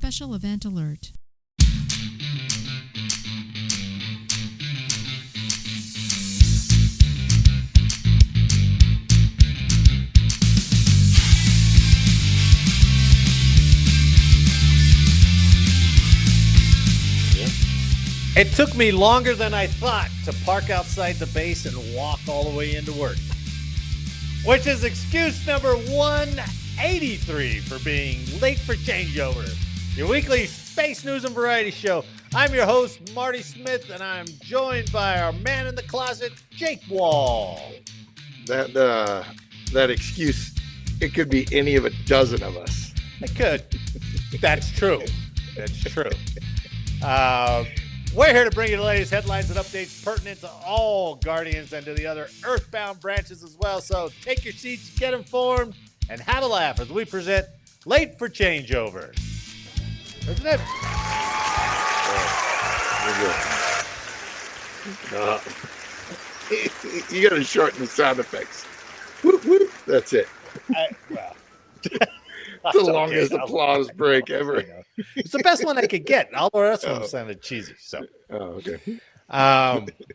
Special event alert. It took me longer than I thought to park outside the base and walk all the way into work, which is excuse number 183 for being late for changeover. Your weekly space news and variety show. I'm your host, Marty Smith, and I'm joined by our man in the closet, Jake Wall. That excuse, it could be any of a dozen of us. It could. That's true. That's true. We're here to bring you the latest headlines and updates pertinent to all Guardians and to the other Earthbound branches as well. So take your seats, get informed, and have a laugh as we present Late for Changeover. Isn't it? You got to shorten the sound effects. Whoop, whoop. That's it. The longest applause break ever. It's the best one I could get. All the rest of them sounded cheesy. So, okay.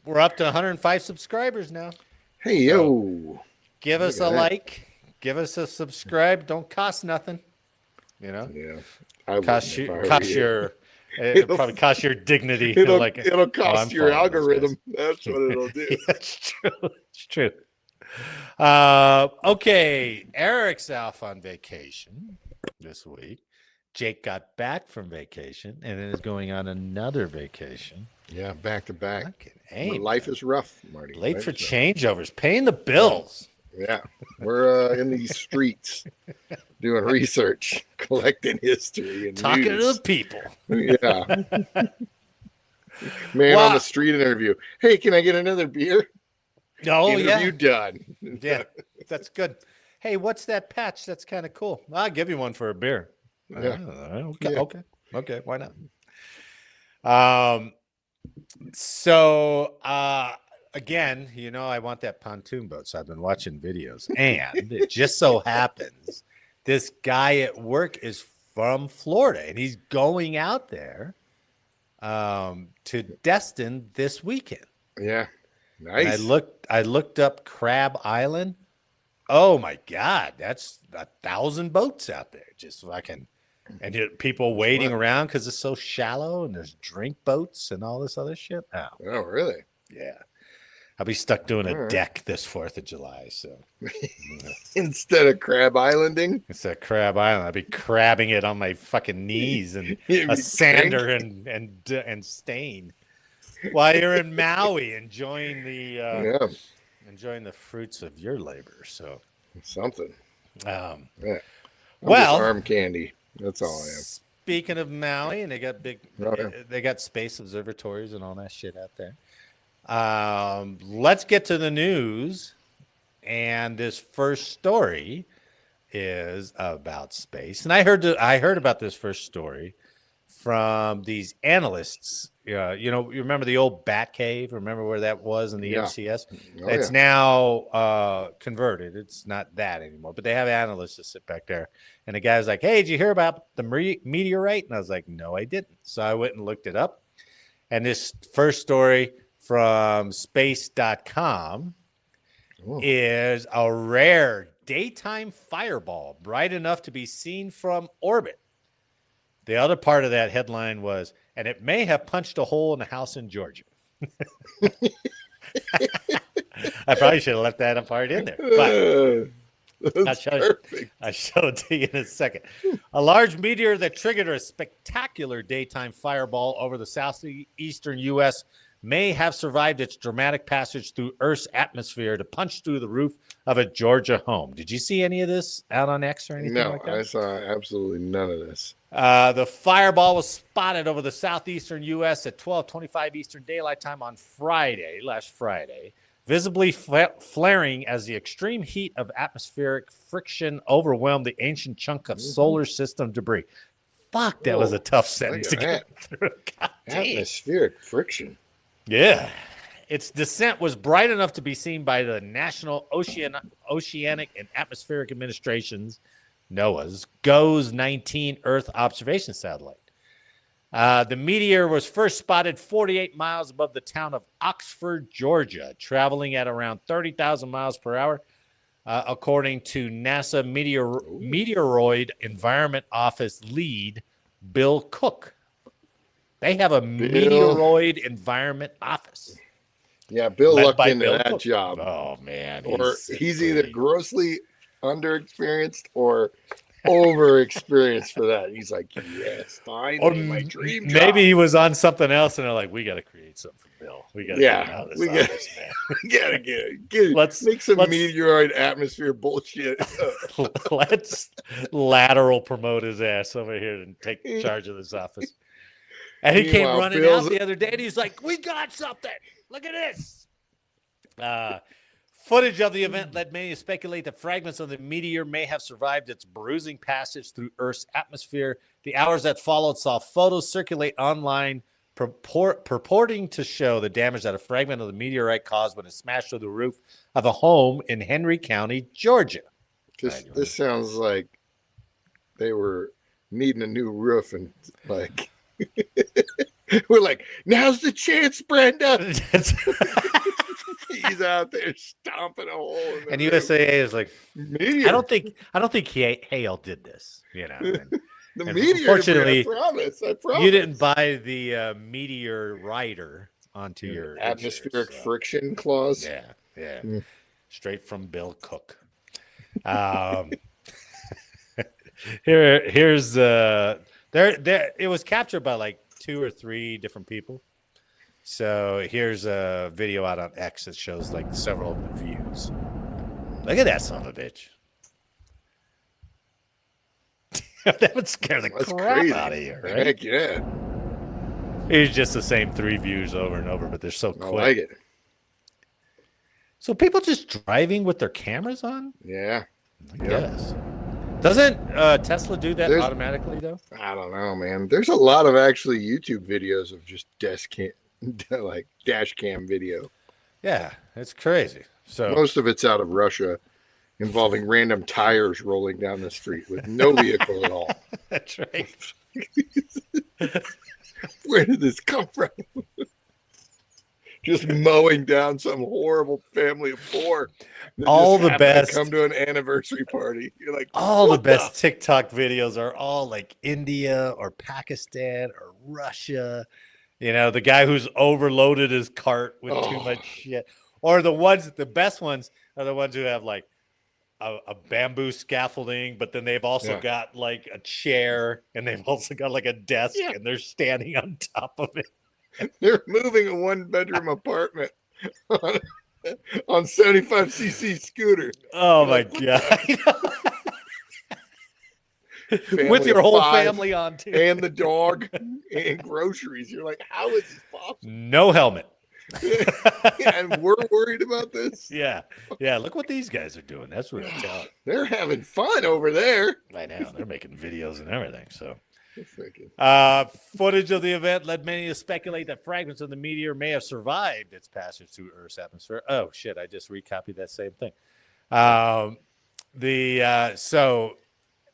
We're up to 105 subscribers now. Hey, yo. Give us a like. Give us a subscribe. Don't cost nothing. You know? Yeah. It'll probably cost your dignity. It'll cost your algorithm. That's what it'll do. Yeah, it's true. It's true. Okay. Eric's off on vacation this week. Jake got back from vacation and then is going on another vacation. Yeah, back to back. Hey, life is rough, Marty. Late for changeovers, paying the bills. Yeah, we're in these streets doing research, collecting history, and talking news. to the people. Yeah, man on the street interview. Hey, can I get another beer? Oh, interview done. Yeah, that's good. Hey, what's that patch? That's kind of cool. I'll give you one for a beer. Yeah. Okay. Why not? So again, I want that pontoon boat. So I've been watching videos, and it just so happens this guy at work is from Florida, and he's going out there to Destin this weekend. Yeah, nice. And I looked up Crab Island. Oh my God, that's 1,000 boats out there, just fucking. And people waiting around because it's so shallow, and there's drink boats and all this other shit. Oh, really? Yeah. I'll be stuck doing a deck this 4th of July. So instead of Crab Islanding, instead of Crab Island, I'll be crabbing it on my fucking knees and a sander and stain while you're in Maui enjoying the fruits of your labor. So something. Well, arm candy. That's all I am. Speaking of Maui, and they got they got space observatories and all that shit out there. Let's get to the news. And this first story is about space. And I heard about this first story from these analysts. You remember the old Bat Cave? Remember where that was in the MCS? It's now converted. It's not that anymore. But they have analysts that sit back there. And the guy's like, hey, did you hear about the meteorite? And I was like, no, I didn't. So I went and looked it up. And this first story from space.com is a rare daytime fireball bright enough to be seen from orbit. The other part of that headline was, and it may have punched a hole in a house in Georgia. I probably should have left that part in there. But I'll show it to you in a second. A large meteor that triggered a spectacular daytime fireball over the southeastern U.S. may have survived its dramatic passage through Earth's atmosphere to punch through the roof of a Georgia home. Did you see any of this out on X or anything like that? No, I saw absolutely none of this. The fireball was spotted over the southeastern U.S. at 12:25 Eastern Daylight Time on last Friday, visibly flaring as the extreme heat of atmospheric friction overwhelmed the ancient chunk of solar system debris. Fuck, that was a tough sentence to get through. Atmospheric friction. Yeah. Its descent was bright enough to be seen by the National Oceanic and Atmospheric Administration's, NOAA's, GOES 19 Earth observation satellite. The meteor was first spotted 48 miles above the town of Oxford, Georgia, traveling at around 30,000 miles per hour, according to NASA Meteoroid Environment Office lead Bill Cook. They have a Meteoroid Environment Office. Yeah, Bill lucked into Bill that Cook. job. Oh, man. Or he's either grossly underexperienced or over-experienced for that. He's like, yes, finally, my dream job. Maybe he was on something else, and they're like, we got to create something for Bill. We got to get him out of this office, man. We got to get it. Let's make some meteoroid atmosphere bullshit. Let's lateral promote his ass over here and take charge of this office. And he came running out the other day, and he's like, we got something. Look at this. Footage of the event led many to speculate that fragments of the meteor may have survived its bruising passage through Earth's atmosphere. The hours that followed saw photos circulate online purporting to show the damage that a fragment of the meteorite caused when it smashed through the roof of a home in Henry County, Georgia. This sounds like they were needing a new roof and like... We're like, now's the chance, Brenda. He's out there stomping a hole in the and roof. USAA is like, meteor. I don't think Hale did this, you know. The meteor. Unfortunately, I promise. You didn't buy the meteor rider onto your atmospheric friction clause. Yeah. Straight from Bill Cook. Here's there. It was captured by like 2 or 3 different people. So here's a video out on X that shows like several of the views. Look at that son of a bitch. That would scare the crap out of you, right? Heck yeah. It's just the same 3 views over and over, but they're so quick. I like it. So people just driving with their cameras on? Yeah. I guess. Doesn't Tesla do that automatically, though? I don't know, man. There's a lot of actually YouTube videos of just dash cam video. Yeah, it's crazy. So most of it's out of Russia, involving random tires rolling down the street with no vehicle at all. That's right. Where did this come from? Just mowing down some horrible family of 4. All the best. Come to an anniversary party. You're like, all the best TikTok videos are all like India or Pakistan or Russia. You know, the guy who's overloaded his cart with too much shit. Or the best ones are the ones who have like a bamboo scaffolding, but then they've also got like a chair and they've also got like a desk and they're standing on top of it. They're moving a 1-bedroom apartment on 75cc scooter. Oh my God. With your whole family on too. And the dog and groceries. You're like, how is this possible? No helmet. And we're worried about this? Yeah. Look what these guys are doing. That's what I'm telling you. They're having fun over there. I know. They're making videos and everything. So footage of the event led many to speculate that fragments of the meteor may have survived its passage through Earth's atmosphere. Oh shit! I just recopied that same thing. So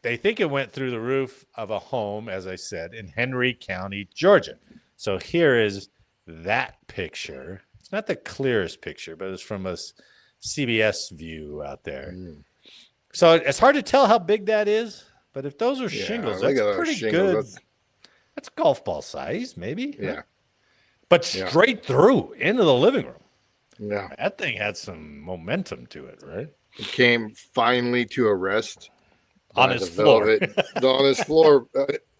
they think it went through the roof of a home, as I said, in Henry County, Georgia. So here is that picture. It's not the clearest picture, but it's from a CBS view out there. So it's hard to tell how big that is. But if those are shingles, that's pretty good. That's golf ball size, maybe. Yeah. But straight through into the living room. Yeah. That thing had some momentum to it, right? It came finally to a rest on his floor. On his floor,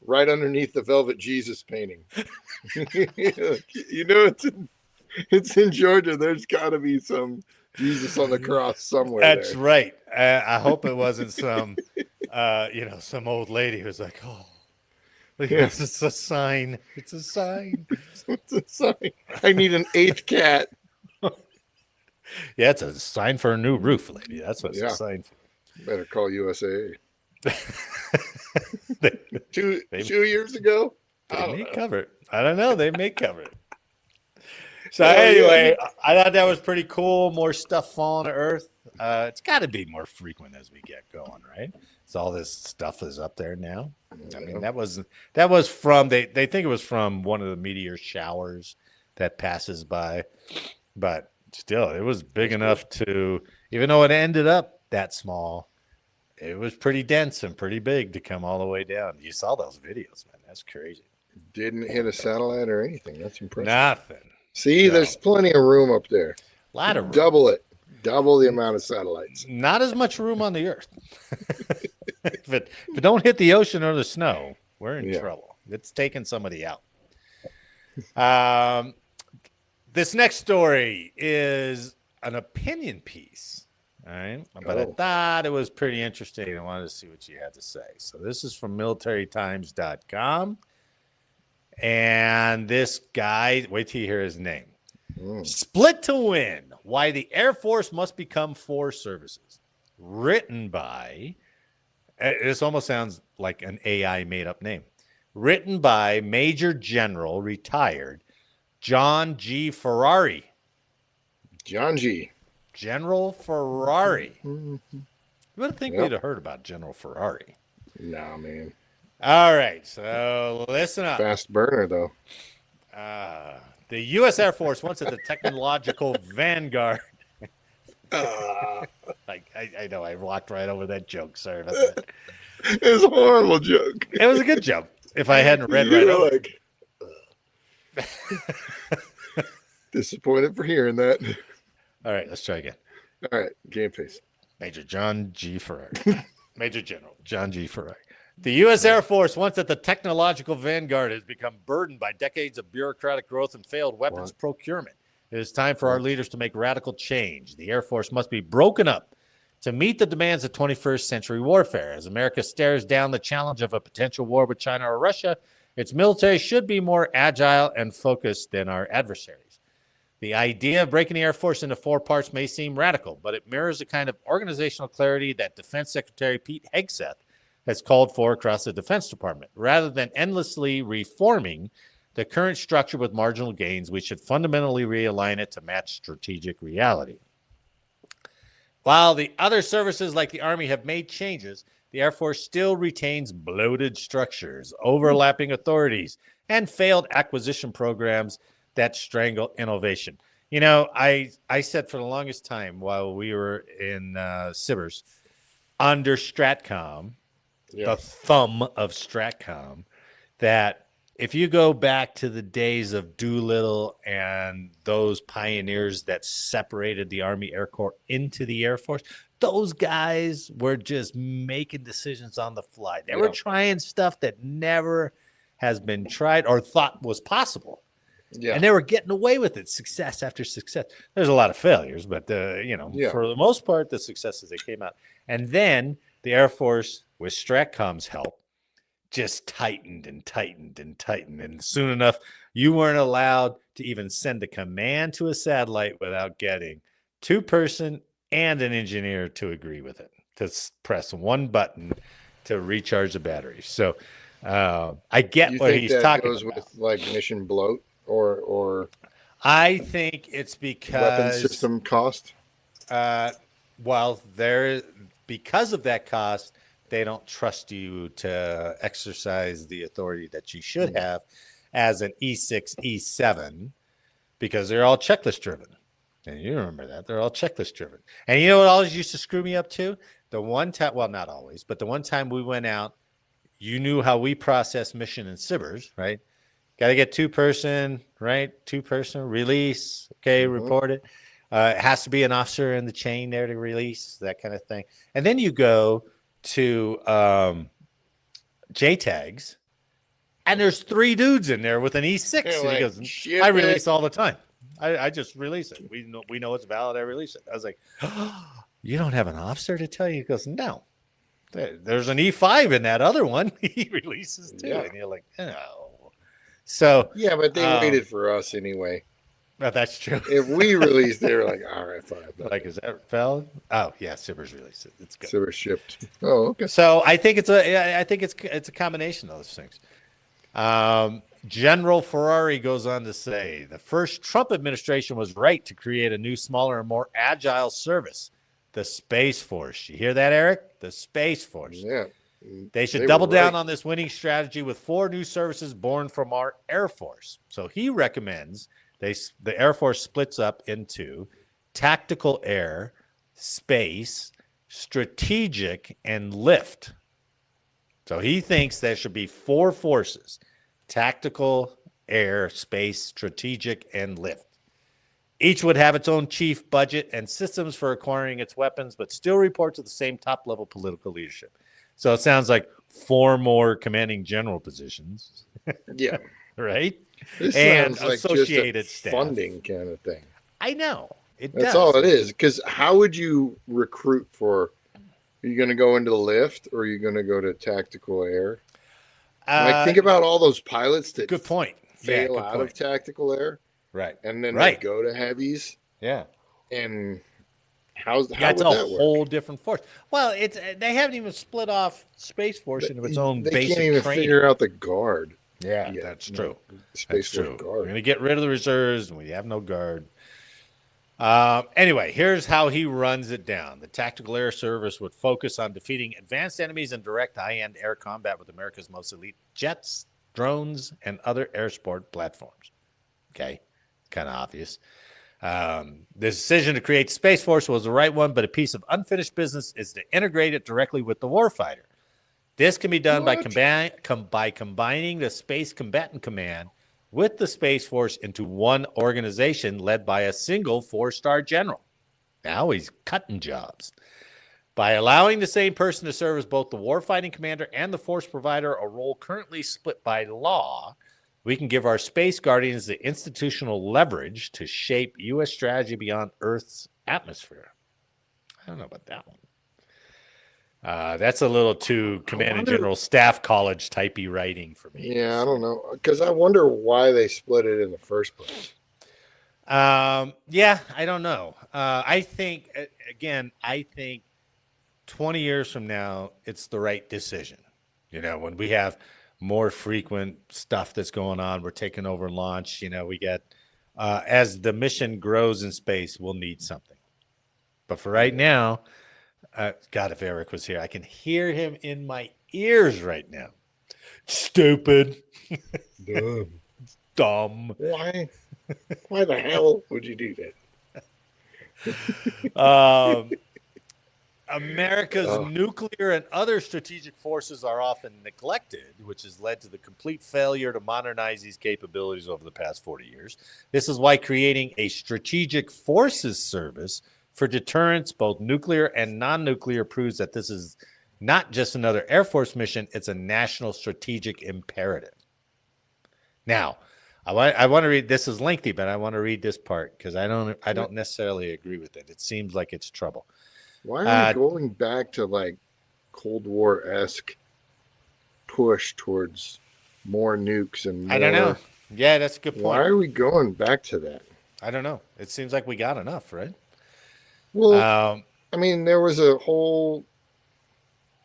right underneath the Velvet Jesus painting. You know, it's in Georgia. There's got to be some Jesus on the cross somewhere. That's right. I hope it wasn't some, some old lady who's like, oh, look at this. It's a sign. It's a sign. It's a sign. I need an 8th cat. Yeah, it's a sign for a new roof, lady. That's what it's a sign for. Better call USAA. 2 years ago? They may cover it. I don't know. They may cover it. So anyway, I thought that was pretty cool. More stuff falling to Earth. It's got to be more frequent as we get going, right? So all this stuff is up there now. I mean, that was from they think it was from one of the meteor showers that passes by, but still, it was big enough to, even though it ended up that small, it was pretty dense and pretty big to come all the way down. You saw those videos, man. That's crazy. Didn't hit a satellite or anything. That's impressive. Nothing. See, there's plenty of room up there. A lot of room. Double it. Double the amount of satellites. Not as much room on the Earth. if it don't hit the ocean or the snow, we're in trouble. It's taking somebody out. This next story is an opinion piece. All right. But I thought it was pretty interesting. I wanted to see what you had to say. So this is from militarytimes.com. And this guy, wait till you hear his name. Split to Win, Why the Air Force Must Become 4 Services. Written by, this almost sounds like an AI made-up name. Written by Major General, retired, John G. Ferrari. John G. General Ferrari. You would think we'd have heard about General Ferrari. Nah, man. All right, so listen up. Fast burner, though. The U.S. Air Force wants at the technological vanguard. I know I walked right over that joke. Sorry about that. It was a horrible joke. It was a good joke. If I hadn't read right over. Disappointed for hearing that. All right, let's try again. All right, game face. Major John G. Ferrari. Major General John G. Ferrari. The U.S. Air Force, once that the technological vanguard, has become burdened by decades of bureaucratic growth and failed weapons procurement. It is time for our leaders to make radical change. The Air Force must be broken up to meet the demands of 21st century warfare. As America stares down the challenge of a potential war with China or Russia, its military should be more agile and focused than our adversaries. The idea of breaking the Air Force into 4 parts may seem radical, but it mirrors the kind of organizational clarity that Defense Secretary Pete Hegseth has called for across the Defense Department. Rather than endlessly reforming the current structure with marginal gains, we should fundamentally realign it to match strategic reality. While the other services like the Army have made changes, the Air Force still retains bloated structures, overlapping authorities, and failed acquisition programs that strangle innovation. You know, I said for the longest time while we were in Sivers, under Stratcom, the thumb of Stratcom, that if you go back to the days of Doolittle and those pioneers that separated the Army Air Corps into the Air Force, those guys were just making decisions on the fly. They were trying stuff that never has been tried or thought was possible. Yeah. And they were getting away with it, success after success. There's a lot of failures, but for the most part, the successes that came out. And then the Air Force, with Stratcom's help, just tightened and tightened and tightened. And soon enough, you weren't allowed to even send a command to a satellite without getting 2-person and an engineer to agree with it, to press one button to recharge the battery. So I get what he's talking about. With like mission bloat or I think it's because weapon system cost. Because of that cost, they don't trust you to exercise the authority that you should have as an E6, E7, because they're all checklist driven. And you remember that. They're all checklist driven. And you know what always used to screw me up too? The one time, well, not always, but the one time we went out, you knew how we process mission in Sivers, right? Got to get 2-person, right? 2-person release. Okay, report it. It has to be an officer in the chain there to release, that kind of thing. And then you go to JTAGs, and there's 3 dudes in there with an E6. And he goes, I release all the time. I just release it. We know it's valid. I release it. I was like, oh, you don't have an officer to tell you? He goes, no. There's an E5 in that other one. He releases too. Yeah. And you're like, oh. So yeah, but they waited for us anyway. Well, that's true. If we released, they were like, all right, fine. Like, is that valid? Oh, yeah, Sivers released it. It's good. Sivers shipped. Oh, okay. So I think it's a combination of those things. General Ferrari goes on to say, the first Trump administration was right to create a new, smaller, and more agile service, the Space Force. You hear that, Eric? The Space Force. Yeah. They should They were double down right. on this winning strategy with 4 new services born from our Air Force. So he recommends the Air Force splits up into tactical air, space, strategic, and lift. So he thinks there should be 4 forces: tactical, air, space, strategic, and lift. Each would have its own chief, budget, and systems for acquiring its weapons, but still report to the same top-level political leadership. So it sounds like 4 more commanding general positions, Yeah. right? This And sounds like just a associated staff. funding kind of thing. I know. That's all it is. Because how would you recruit for? Are you going to go into the lift, or are you going to go to tactical air? Like, think about all those pilots that good point. fail out of tactical air, right? And then they go to heavies. Yeah. And how would that work? Whole different force. Well, they haven't even split off Space Force into its own basic training. They can't even figure out the guard. Yeah, that's true. Space Force guard. We're going to get rid of the reserves, and we have no guard. Anyway, here's how he runs it down. The Tactical Air Service would focus on defeating advanced enemies in direct high-end air combat with America's most elite jets, drones, and other air support platforms. Okay, kind of obvious. The decision to create Space Force was the right one, but a piece of unfinished business is to integrate it directly with the warfighter. This can be done by combining the Space Combatant Command with the Space Force into one organization led by a single 4-star general. Now he's cutting jobs. By allowing the same person to serve as both the warfighting commander and the force provider, a role currently split by law, we can give our space guardians the institutional leverage to shape U.S. strategy beyond Earth's atmosphere. I don't know about that one. That's a little too Command and General Staff College typey writing for me. Yeah, I don't know. Because I wonder why they split it in the first place. Yeah, I don't know. I think 20 years from now, it's the right decision. You know, when we have more frequent stuff that's going on, we're taking over launch. You know, we get, as the mission grows in space, we'll need something. But for right now, God, if Eric was here, I can hear him in my ears right now. Stupid. Dumb. Why? Why the hell would you do that? America's nuclear and other strategic forces are often neglected, which has led to the complete failure to modernize these capabilities over the past 40 years. This is why creating a strategic forces service for deterrence, both nuclear and non-nuclear, proves that this is not just another Air Force mission, it's a national strategic imperative. Now, I want to read, this is lengthy, but I want to read this part because I don't necessarily agree with it. It seems like it's trouble. Why are we going back to like Cold War-esque push towards more nukes and more? I don't know. Yeah, that's a good point. Why are we going back to that? I don't know. It seems like we got enough, right? Well, I mean, there was a whole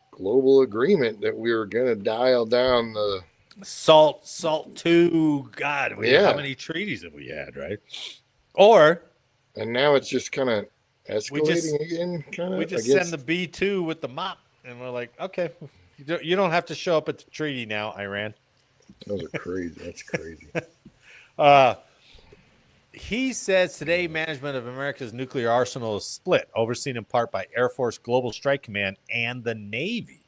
global agreement that we were going to dial down the SALT II. God, how many treaties have we had, right? And now it's just kind of escalating again. We just send the B-2 with the mop, and we're like, okay, you don't have to show up at the treaty now, Iran. Those are crazy. That's crazy. He says today management of America's nuclear arsenal is split, overseen in part by Air Force Global Strike Command and the Navy.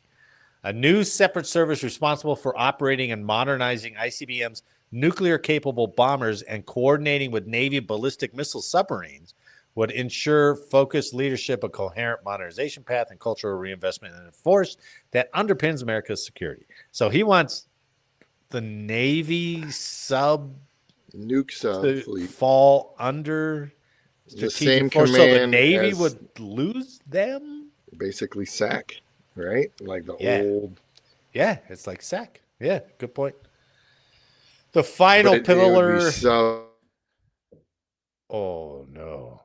A new separate service responsible for operating and modernizing ICBM's nuclear-capable bombers and coordinating with Navy ballistic missile submarines would ensure focused leadership, a coherent modernization path, and cultural reinvestment in a force that underpins America's security. So he wants the Navy nuke sub fleet fall under the same force, command, so the Navy would lose them. Basically, SAC, right? Like the old. Yeah, it's like SAC. Yeah, good point. The final pillar. Oh no,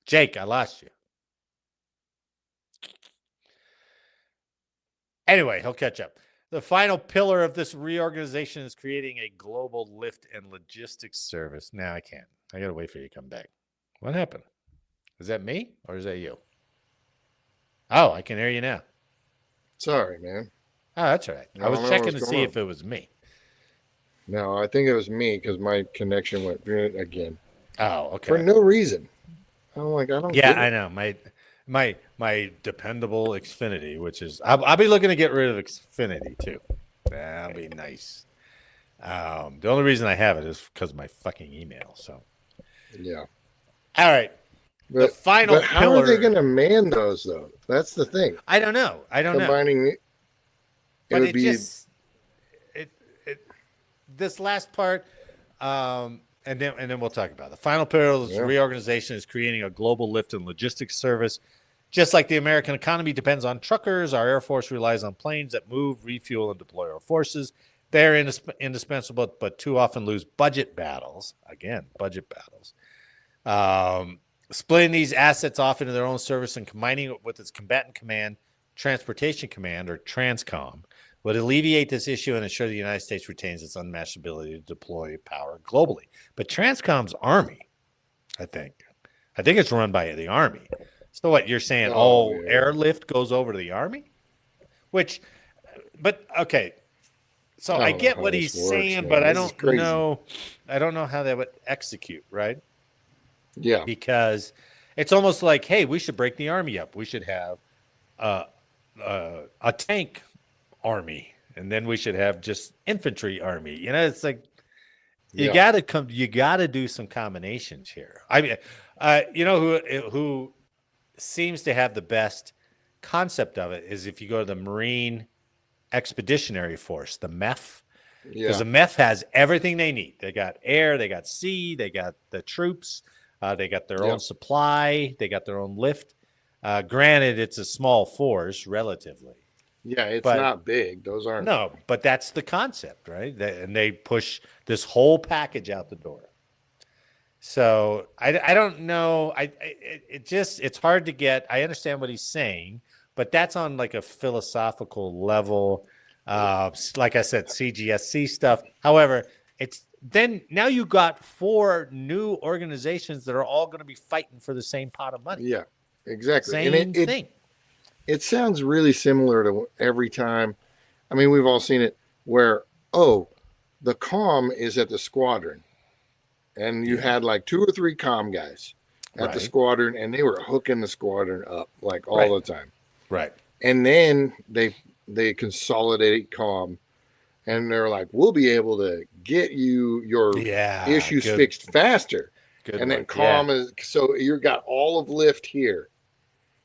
Jake, I lost you. Anyway, he'll catch up. The final pillar of this reorganization is creating a global lift and logistics service. Now I can't. I got to wait for you to come back. What happened? Is that me or is that you? Oh, I can hear you now. Sorry, man. Oh, that's all right. I I was don't know checking what's to going see on. if it was me. No, I think it was me because my connection went again Oh, for okay. no reason. I'm like, I don't Yeah, get I it. know. My dependable Xfinity, which is I'll be looking to get rid of Xfinity too. That'll be nice. The only reason I have it is because of my fucking email. So, Yeah, all right, the final but how are they pillar. going to man those though? That's the thing. I don't know. I don't know. Combining it But would it be just it this last part, and then we'll talk about it. The final pillar is yeah, reorganization is creating a global lift and logistics service. Just like the American economy depends on truckers, our Air Force relies on planes that move, refuel, and deploy our forces. They're indispensable, but too often lose budget battles. Again, budget battles. Splitting these assets off into their own service and combining it with its combatant command, transportation command, or TRANSCOM, would alleviate this issue and ensure the United States retains its unmatched ability to deploy power globally. But TRANSCOM's Army, I think. I think it's run by the Army. So what you're saying? oh Oh, yeah, airlift goes over to the Army, which, but okay. So I I don't know get how what this he's works, saying, man. but I This is don't crazy. know. I don't know how that would execute, right? Yeah, Because it's almost like, hey, we should break the Army up. We should have uh, a tank army, and then we should have just infantry army. It's like yeah, you gotta do some combinations here. I mean, who seems to have the best concept of it is if you go to the Marine Expeditionary Force, the MEF, because yeah, the MEF has everything they need. They got air, they got sea, they got the troops, they got their own yep, supply, they got their own lift. Granted, it's a small force relatively, yeah. It's but not big. Those aren't. no, but that's the concept, right? And they push this whole package out the door. So I don't know. It's hard to get. I understand what he's saying, but that's on like a philosophical level. Like I said, CGSC stuff. However, it's then now you got four new organizations that are all going to be fighting for the same pot of money. Yeah, exactly. And Same thing. it sounds really similar to every time. I mean, we've all seen it where, oh, the comm is at the squadron, and you Yeah. had like two or three comm guys at the Right. squadron, and they were hooking the squadron up like all Right. the time. Right. And then they consolidate comm, and they're like, we'll be able to get you your Yeah. issues Good. fixed faster. Good And then work. Yeah. comm is so you got all of lift here,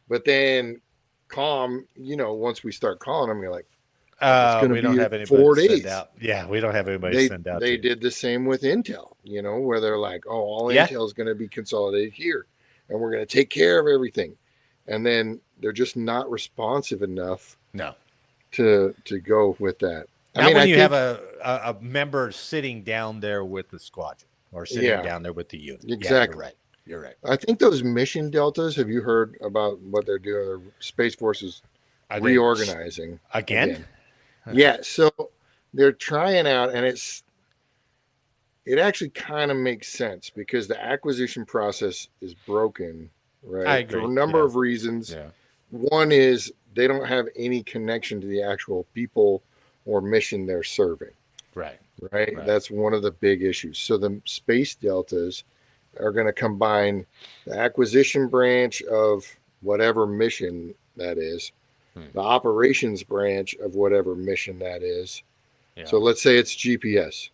but then comm, once we start calling them, you're like, it's going to We don't be have anybody to 4 send days. out. Yeah, we don't have anybody to they send out they to. did the same with Intel, where they're like, oh, all Yeah. Intel is going to be consolidated here, and we're going to take care of everything, and then they're just not responsive enough No. to go with that. I Not mean, when I you have think, a member sitting down there with the squadron or sitting yeah, down there with the unit. Yeah, you're exactly. right. You're right. I think those mission deltas. Have you heard about what they're doing? Their Space Force is Are they reorganizing again? again. Yeah, so they're trying out, and it actually kind of makes sense because the acquisition process is broken, I right? For a agree. number Yeah. of reasons. Yeah. One is they don't have any connection to the actual people or mission they're serving, Right. right? Right. That's one of the big issues. So the space deltas are going to combine the acquisition branch of whatever mission that is, the operations branch of whatever mission that is. Yeah. So let's say it's GPS.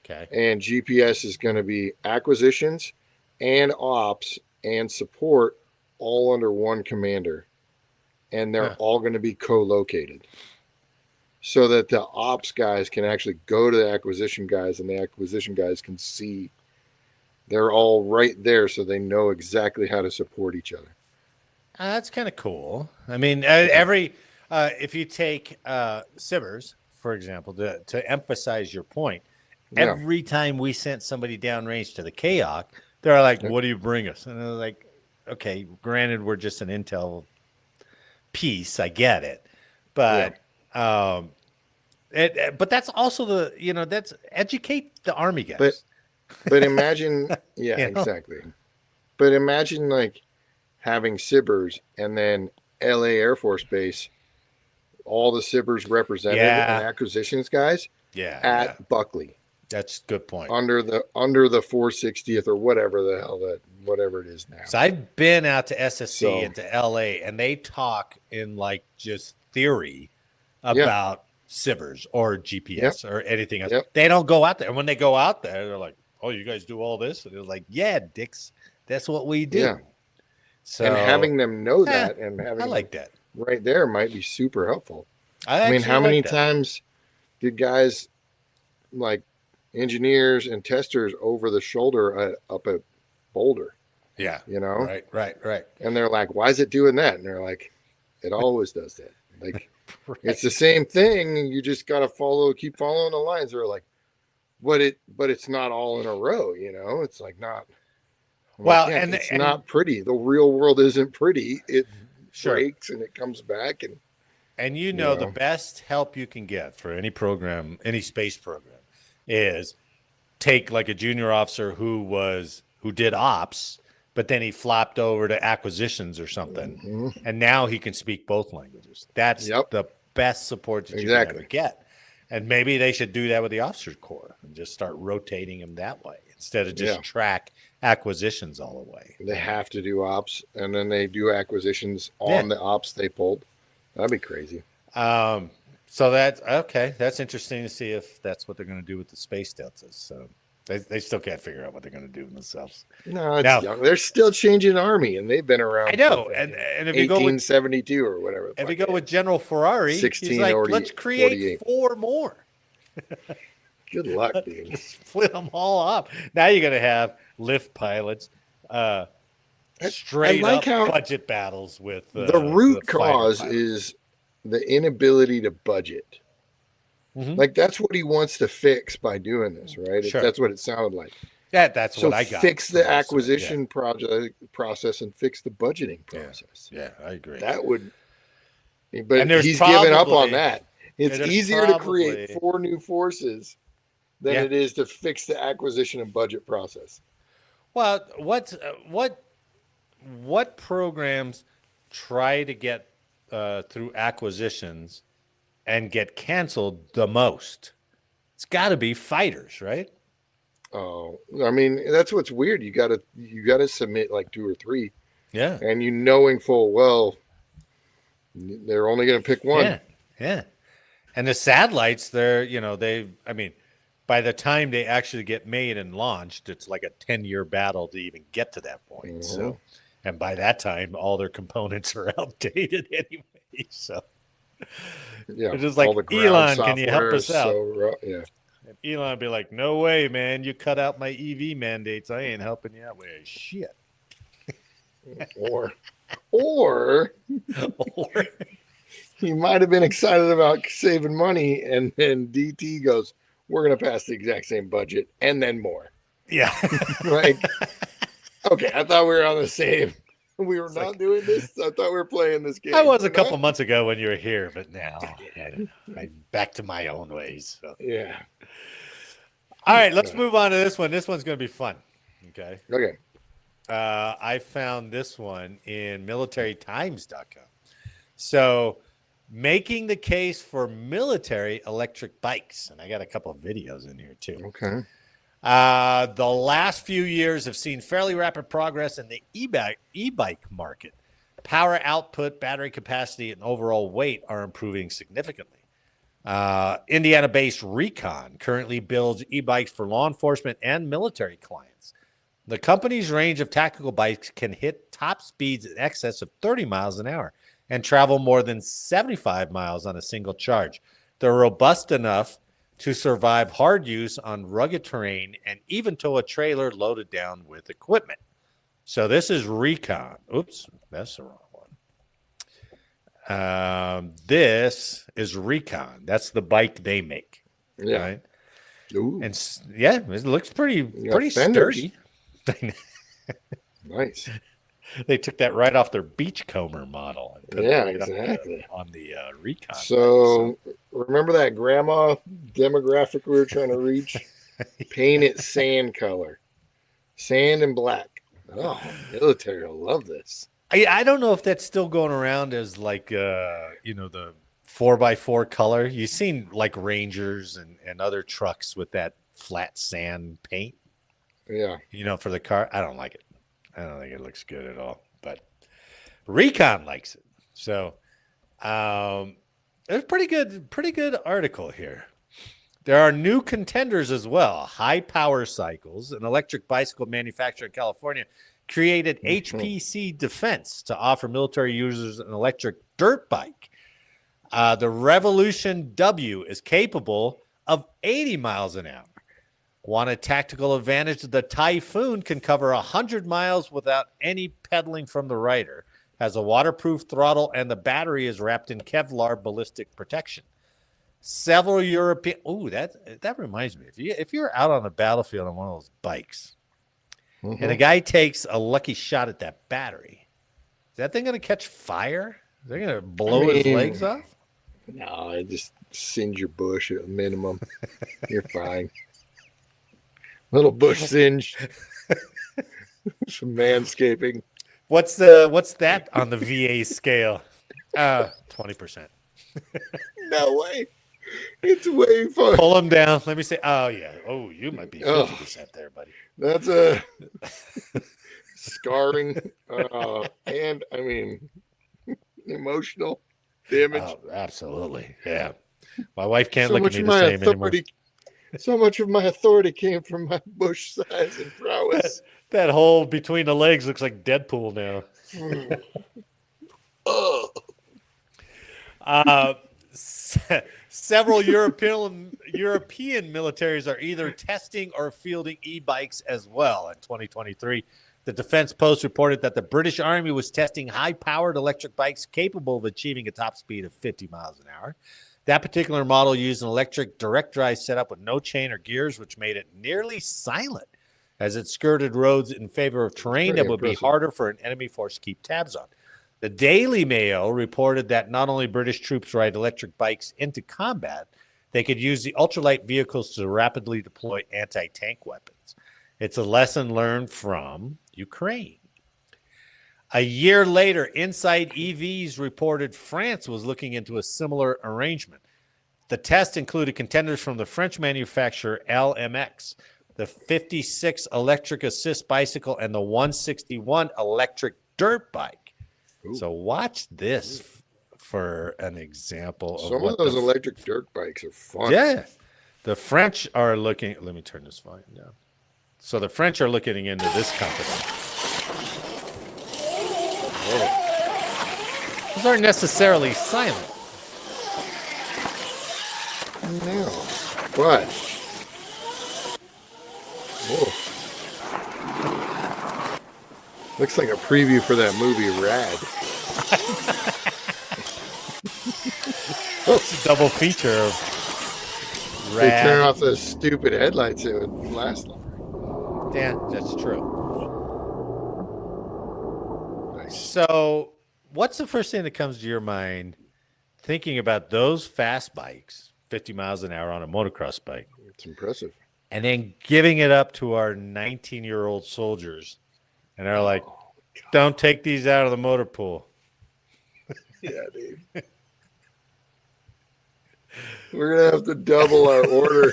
Okay. And GPS is going to be acquisitions and ops and support all under one commander. And they're Huh. all going to be co located so that the ops guys can actually go to the acquisition guys and the acquisition guys can see they're all right there so they know exactly how to support each other. That's kind of cool. I mean, Yeah. if you take Sivers, for example, to emphasize your point, Yeah. every time we sent somebody downrange to the KAOC, they're like, what do you bring us? And they're like, okay, granted, we're just an intel piece. I get it. Yeah. But but that's also that's educate the Army guys. But imagine, yeah, You know? exactly. But imagine like having Sibers and then LA Air Force Base all the Sibbers represented and acquisitions guys at Buckley. That's a good point. Under the 460th or whatever the hell whatever it is now. So I've been out to SSC and to LA, and they talk in like just theory about Sibbers or GPS or anything else. They don't go out there. And when they go out there, they're like, "Oh, you guys do all this?" And they're like, "Yeah, dicks, that's what we do." Yeah. So, and having them know that and having I like that right there might be super helpful. I mean, how many times did guys like engineers and testers over the shoulder up at Boulder? Yeah. You know? Right. And they're like, why is it doing that? And they're like, it always does that. Like, it's the same thing. You just got to keep following the lines. They're like, but it's not all in a row, you know? It's like not. Well, like, it's not pretty. The real world isn't pretty. It breaks and it comes back. And you know, the best help you can get for any program, any space program, is take like a junior officer who did ops, but then he flopped over to acquisitions or something, and now he can speak both languages. That's the best support that you can ever get. And maybe they should do that with the officers corps and just start rotating them that way instead of just track acquisitions all the way. They have to do ops, and then they do acquisitions on the ops they pulled. That'd be crazy. So that's okay. That's interesting to see if that's what they're going to do with the space deltas. So they still can't figure out what they're going to do themselves. No, it's young. They're still changing army, and they've been around. I know. And if you go with 1872 or whatever. If you go with General Ferrari, he's like, let's create 4 more. Good luck, dude. Split them all up. Now you're going to have lift pilots, straight up budget battles with the root cause is the inability to budget. Like that's what he wants to fix by doing this, right? Sure. That's what it sounded like. Yeah, that's what I got. Fix the acquisition process and fix the budgeting process. Yeah, I agree. That would, but he's given up on that. It's easier to create 4 new forces than it is to fix the acquisition and budget process. Well, what programs try to get through acquisitions and get canceled the most? It's got to be fighters, right? Oh, I mean, that's what's weird. You gotta submit like 2 or 3. Yeah. And you knowing full well they're only going to pick one. Yeah. And the satellites, by the time they actually get made and launched, it's like a 10-year battle to even get to that point. So, and by that time, all their components are outdated anyway. So, it's just like, Elon, can you help us out? And Elon would be like, no way, man. You cut out my EV mandates. I ain't helping you out with shit. Or he might have been excited about saving money, and then DT goes, we're going to pass the exact same budget and then more. Yeah. Like, okay, I thought we were on the same. We were not doing this. I thought we were playing this game. I was a couple months ago when you were here, but now I'm back to my own ways. So. Yeah. All right, let's move on to this one. This one's going to be fun. Okay. I found this one in militarytimes.com. So, making the case for military electric bikes. And I got a couple of videos in here, too. Okay. The last few years have seen fairly rapid progress in the e-bike market. Power output, battery capacity, and overall weight are improving significantly. Indiana-based Recon currently builds e-bikes for law enforcement and military clients. The company's range of tactical bikes can hit top speeds in excess of 30 miles an hour and travel more than 75 miles on a single charge. They're robust enough to survive hard use on rugged terrain and even tow a trailer loaded down with equipment. So this is Recon. Oops, that's the wrong one. This is Recon. That's the bike they make. Yeah. Right? Ooh. And it looks pretty sturdy. Nice. They took that right off their Beachcomber model. And put it exactly. On the Recon. So remember that grandma demographic we were trying to reach? Paint it sand color. Sand and black. Oh, military will love this. I don't know if that's still going around as like, the 4x4 color. You've seen like Rangers and other trucks with that flat sand paint, Yeah. for the car. I don't like it. I don't think it looks good at all. But Recon likes it. So there's pretty good article here. There are new contenders as well. High Power Cycles, an electric bicycle manufacturer in California, created HPC Defense to offer military users an electric dirt bike. The Revolution W is capable of 80 miles an hour. Want a tactical advantage? The Typhoon can cover 100 miles without any pedaling from the rider. Has a waterproof throttle, and the battery is wrapped in Kevlar ballistic protection. Several European. Oh, that reminds me. If you're out on the battlefield on one of those bikes, and a guy takes a lucky shot at that battery, is that thing going to catch fire? Is they going to blow his legs off? No, it just singe your bush at a minimum. You're fine. Little bush singe. Some manscaping. What's that on the VA scale? 20%. No way. It's way far. Pull them down. Let me say. Oh yeah. Oh, you might be 50% there, buddy. That's a scarring, and I mean, emotional damage. Oh, absolutely. Yeah. My wife can't look at me the same anymore. So much of my authority came from my bush size and prowess. That hole between the legs looks like Deadpool now. Several European militaries are either testing or fielding e-bikes as well. In 2023, the Defense Post reported that the British Army was testing high-powered electric bikes capable of achieving a top speed of 50 miles an hour. That particular model used an electric direct drive setup with no chain or gears, which made it nearly silent as it skirted roads in favor of terrain that would be harder for an enemy force to keep tabs on. The Daily Mail reported that not only British troops ride electric bikes into combat, they could use the ultralight vehicles to rapidly deploy anti-tank weapons. It's a lesson learned from Ukraine. A year later, Inside EVs reported France was looking into a similar arrangement. The test included contenders from the French manufacturer LMX, the 56 electric assist bicycle, and the 161 electric dirt bike. Ooh. So watch this for an example of some of those electric dirt bikes are fun. Yeah. The French are looking. Let me turn this volume down. So the French are looking into this company. Whoa. Those aren't necessarily silent. No. What? Whoa. Looks like a preview for that movie Rad. It's a double feature of Rad. They turn off those stupid headlights, it would last longer. Yeah, that's true. Nice. So, what's the first thing that comes to your mind thinking about those fast bikes, 50 miles an hour on a motocross bike? It's impressive. And then giving it up to our 19-year-old soldiers. And they're like, don't take these out of the motor pool. Yeah, dude. We're going to have to double our order.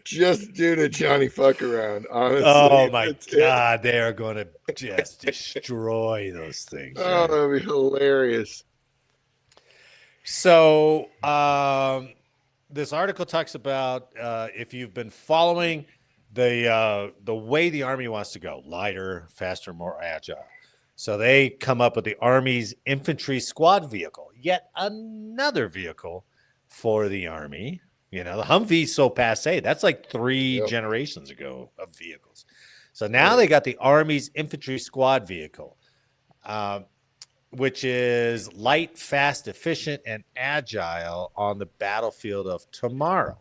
Just due to Johnny fuck around, honestly. Oh, my God. They are going to just destroy those things. Oh, that'd be hilarious. So, this article talks about if you've been following the way the Army wants to go, lighter, faster, more agile. So they come up with the Army's infantry squad vehicle, yet another vehicle for the Army. You know, the Humvee's so passe. That's like three generations ago of vehicles. So now they got the Army's infantry squad vehicle, which is light, fast, efficient, and agile on the battlefield of tomorrow.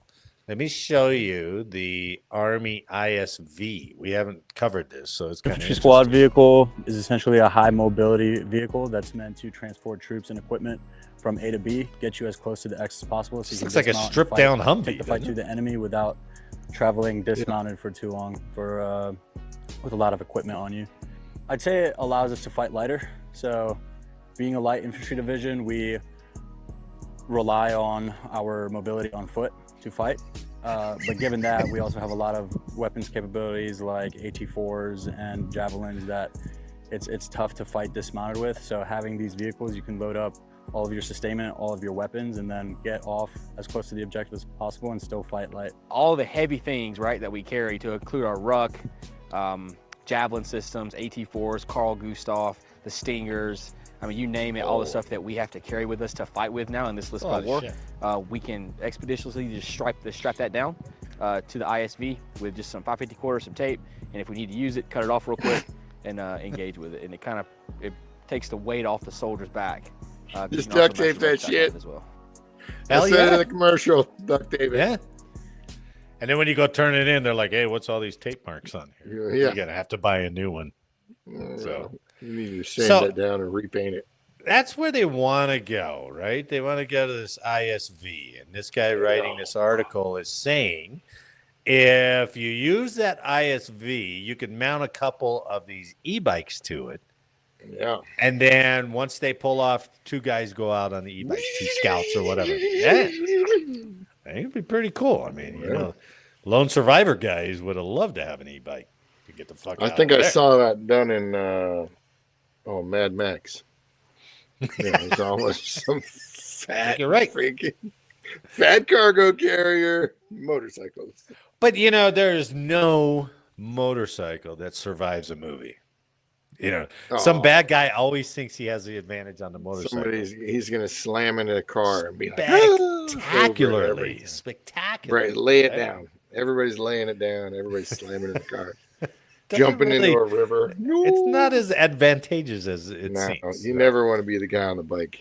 Let me show you the Army ISV. We haven't covered this, so it's kind of interesting. Squad vehicle is essentially a high mobility vehicle that's meant to transport troops and equipment from A to B, get you as close to the X as possible. So this looks like a stripped down Humvee. Take the fight to the enemy without traveling dismounted for too long with a lot of equipment on you. I'd say it allows us to fight lighter. So Being a light infantry division, we rely on our mobility on foot to fight. But given that, we also have a lot of weapons capabilities like AT-4s and javelins that it's tough to fight dismounted with. So having these vehicles, you can load up all of your sustainment, all of your weapons, and then get off as close to the objective as possible and still fight light. All the heavy things, right, that we carry, to include our ruck, javelin systems, AT-4s, Carl Gustav, the Stingers, I mean, you name it, all the stuff that we have to carry with us to fight with now in this Lisco war. We can expeditiously just strap that down to the ISV with just some 550 quarters, some tape, and if we need to use it, cut it off real quick and engage with it. And it takes the weight off the soldier's back. Just duct tape that shit. As well. Hell Instead yeah. of the commercial, duct tape it. Yeah. And then when you go turn it in, they're like, "Hey, what's all these tape marks on here? Yeah. You're gonna have to buy a new one." So you need to sand it down and repaint it. That's where they want to go, right? They want to go to this ISV, and this guy writing this article is saying, if you use that ISV, you can mount a couple of these e-bikes to it. Yeah. And then once they pull off, two guys go out on the e-bikes, two scouts or whatever. Yeah. It'd be pretty cool. I mean, you know, lone survivor guys would have loved to have an e-bike to get the fuck out. I think I saw that done in Mad Max. Yeah, it was almost some fat, you're right, freaking fat cargo carrier motorcycles. But you know, there's no motorcycle that survives a movie. You know, some bad guy always thinks he has the advantage on the motorcycle. He's gonna slam into a car and be like, spectacularly. Right, lay it down. Everybody's laying it down. Everybody's slamming in the car. Jumping into a river. No. It's not as advantageous as it seems. You never want to be the guy on the bike.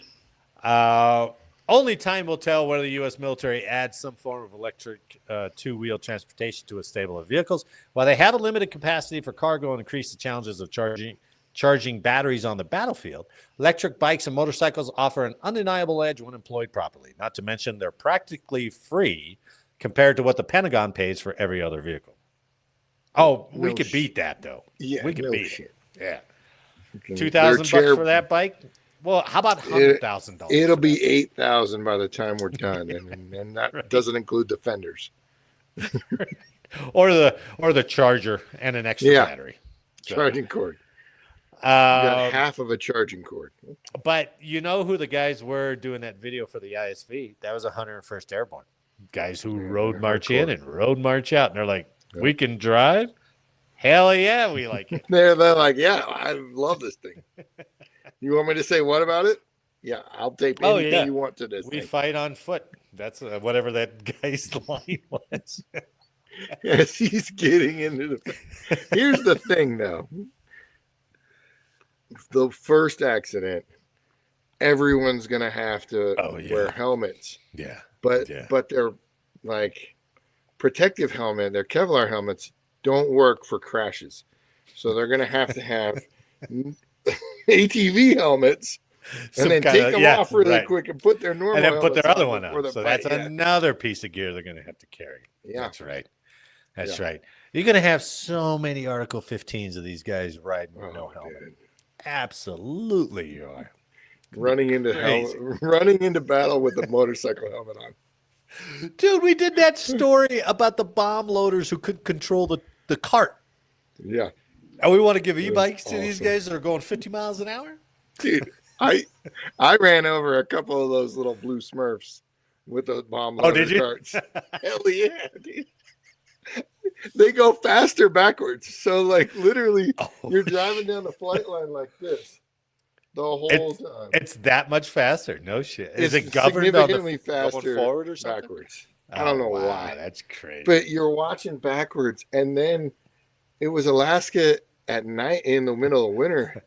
Only time will tell whether the U.S. military adds some form of electric two-wheel transportation to a stable of vehicles. While they have a limited capacity for cargo and increase the challenges of charging batteries on the battlefield, electric bikes and motorcycles offer an undeniable edge when employed properly. Not to mention they're practically free compared to what the Pentagon pays for every other vehicle. Oh, we could beat that, though. Yeah, we could beat it. Yeah. $2,000 for that bike? Well, how about $100,000? It'll be $8,000 by the time we're done, and that doesn't include the fenders, or the charger and an extra battery, charging cord. You got half of a charging cord. But you know who the guys were doing that video for the ISV? That was 101st Airborne guys who road march in and road march out, and they're like, "We can drive? Hell yeah, we like it." They're like, "Yeah, I love this thing." You want me to say what about it? Yeah, I'll tape anything you want to this. We fight on foot. That's whatever that guy's line was. Yes, he's getting into the. Here's the thing, though. The first accident, everyone's gonna have to wear helmets. Yeah, but they're like protective helmet. Their Kevlar helmets don't work for crashes, so they're gonna have to have ATV helmets, and then take them off really quick and put their normal and then put their other on one on. So that's another piece of gear they're going to have to carry. Yeah, that's right. That's right. You're going to have so many Article 15s of these guys riding with no helmet. Dude. Absolutely, you are running into battle with a motorcycle helmet on. Dude, we did that story about the bomb loaders who couldn't control the cart. Yeah. And we want to give e-bikes to these guys that are going 50 miles an hour? Dude, I ran over a couple of those little blue Smurfs with those bomb loader carts. Hell yeah, dude. They go faster backwards. So, like, literally, you're driving down the flight line like this the whole time. It's that much faster. No shit. Is It's it governed significantly going faster forward or something? backwards. I don't know why. That's crazy. But you're watching backwards, and then it was Alaska at night in the middle of winter,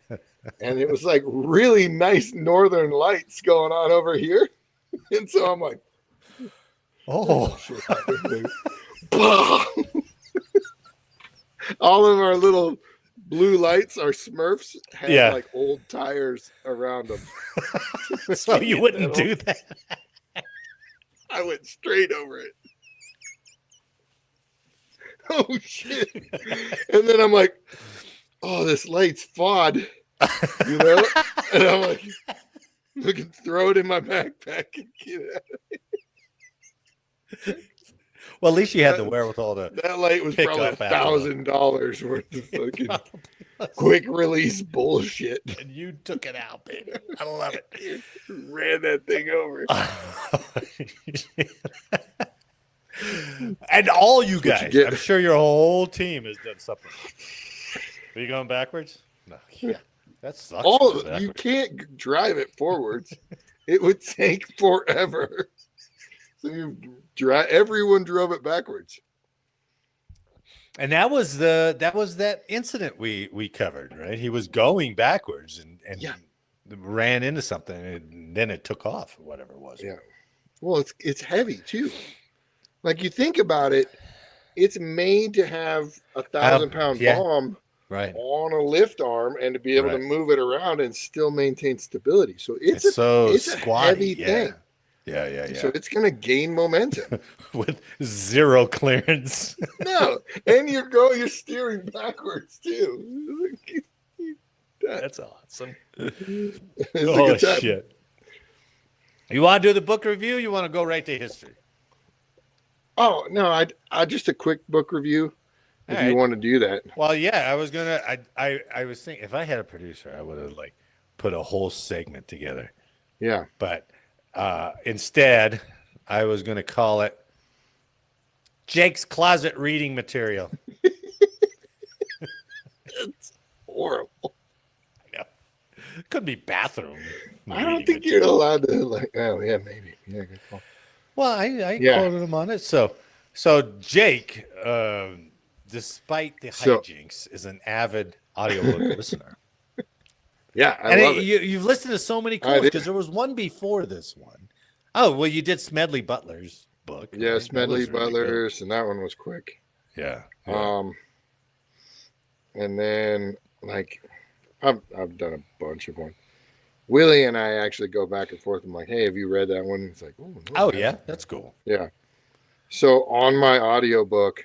and it was like really nice northern lights going on over here. And so I'm like, shit. All of our little blue lights, our Smurfs, had like old tires around them. So you wouldn't do that. I went straight over it. Oh shit. And then I'm like, oh, this light's FOD. You know? And I'm like, I can throw it in my backpack and get it. Well, at least you had the wherewithal to That light was pick probably up after $1,000 worth of fucking quick release bullshit. and you took it out, baby. I love it. Ran that thing over. And all you That's what you guys, get. I'm sure your whole team has done something. Are you going backwards? No. Yeah. That sucks. All going you backwards. can't drive it forwards. It would take forever. So everyone drove it backwards. And that was that incident we covered, right? He was going backwards and Yeah. ran into something, and then it took off, or whatever it was. Yeah. Well, it's heavy too. Like you think about it, it's made to have 1,000-pound yeah. bomb Right. on a lift arm and to be able to Right. move it around and still maintain stability. So it's so a squatty. heavy Yeah. thing. Yeah. So it's going to gain momentum. With zero clearance. No, and you're steering backwards too. That's awesome. It's a Oh good time. shit! You want to do the book review? You want to go right to history? Oh no, I just a quick book review. If All you right. want to do that. Well, yeah, I was gonna. I was thinking if I had a producer, I would have like put a whole segment together. Yeah. But instead, I was gonna call it Jake's closet reading material. It's horrible. Could be bathroom. I don't reading think you're material. allowed to like. Oh yeah, maybe. Yeah, good call. Well, I Yeah. quoted him on it. So Jake, despite the So- hijinks, is an avid audiobook listener. Yeah, I And love it. you've listened to so many I cool did. because there was one before this one. Oh, well, you did Smedley Butler's book. Yeah, right? That Smedley was really good. Butler's, and that one was quick. Yeah. And then like I've done a bunch of them. Willie and I actually go back and forth. I'm like, hey, have you read that one? He's like, oh, no, Oh, I yeah. haven't." That's cool. Yeah. So on my audiobook,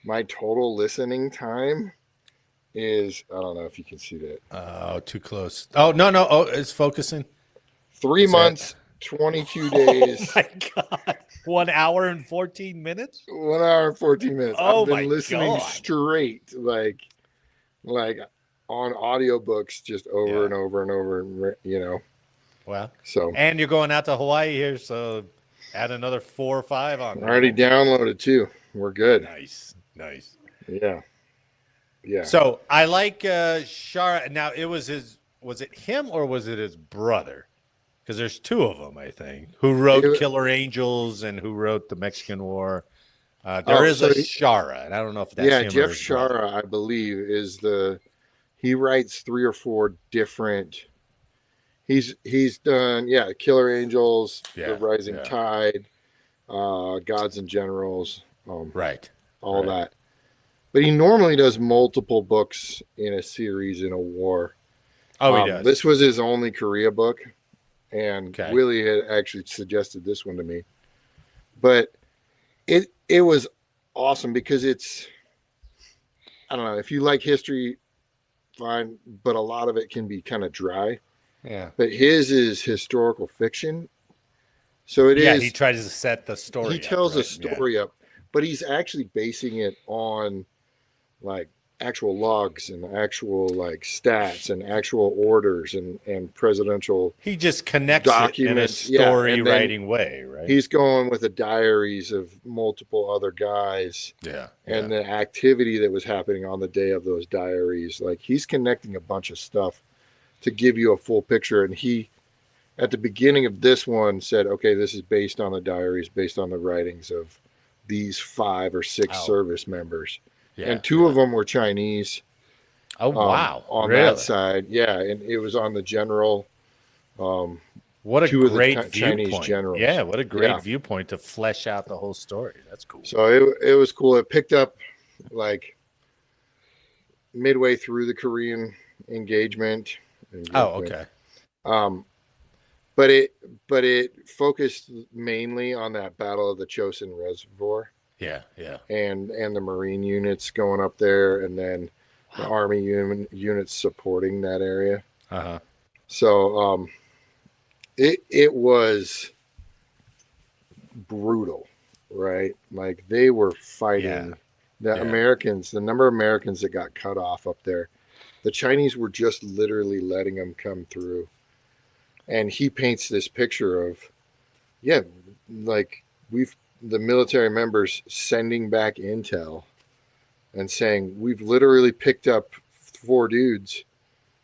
my total listening time is, I don't know if you can see that, Oh, too close. Oh, no. Oh, it's focusing. 3 Is that- months, 22 days, Oh, my God. 1 hour and 14 minutes? 1 hour and 14 minutes. Oh, I've been my listening God. straight, like on audiobooks just over Yeah. and over and over, and you know, Well, so and you're going out to Hawaii here, so add another 4 or 5 on I there. already downloaded too. We're good. Nice. Yeah. Yeah. So I like Shaara. Now was it him or was it his brother? Because there's 2 of them, I think, who wrote It- Killer Angels and who wrote the Mexican War. There Oh, is so a he- Shaara, and I don't know if that's yeah, him or Jeff his brother. Shaara, I believe, is he writes 3 or 4 different. He's done Killer Angels, Yeah, The Rising yeah. Tide, Gods and Generals, Right. all right. that. But he normally does multiple books in a series in a war. Oh, he does. This was his only Korea book, and Okay. Willie had actually suggested this one to me. But it was awesome because it's, I don't know, if you like history, fine, but a lot of it can be kind of dry. Yeah. But his is historical fiction, so it is. Yeah, he tries to set the story. He tells up, a story up, but he's actually basing it on like actual logs and actual like stats and actual orders and presidential. He just connects it in a Documents, yeah, story and then writing way, right? He's going with the diaries of multiple other guys yeah. and the activity that was happening on the day of those diaries. Like he's connecting a bunch of stuff to give you a full picture. And he, at the beginning of this one, said, okay, this is based on the diaries, based on the writings of these 5 or 6 Oh. service members. yeah. And 2 of them were Chinese. Oh, wow. On really? that side. Yeah. And it was on the general. What a 2 of the great Chinese viewpoint. generals. Yeah, what a great Yeah. viewpoint to flesh out the whole story. That's cool. So it was cool. It picked up like midway through the Korean engagement. Oh, okay. But it focused mainly on that Battle of the Chosin Reservoir Yeah, yeah. and the Marine units going up there, and then the Army units supporting that area. Uh-huh. So it was brutal, right? Like they were fighting the Americans, the number of Americans that got cut off up there. The Chinese were just literally letting them come through. And he paints this picture of, like the military members sending back intel and saying, we've literally picked up 4 dudes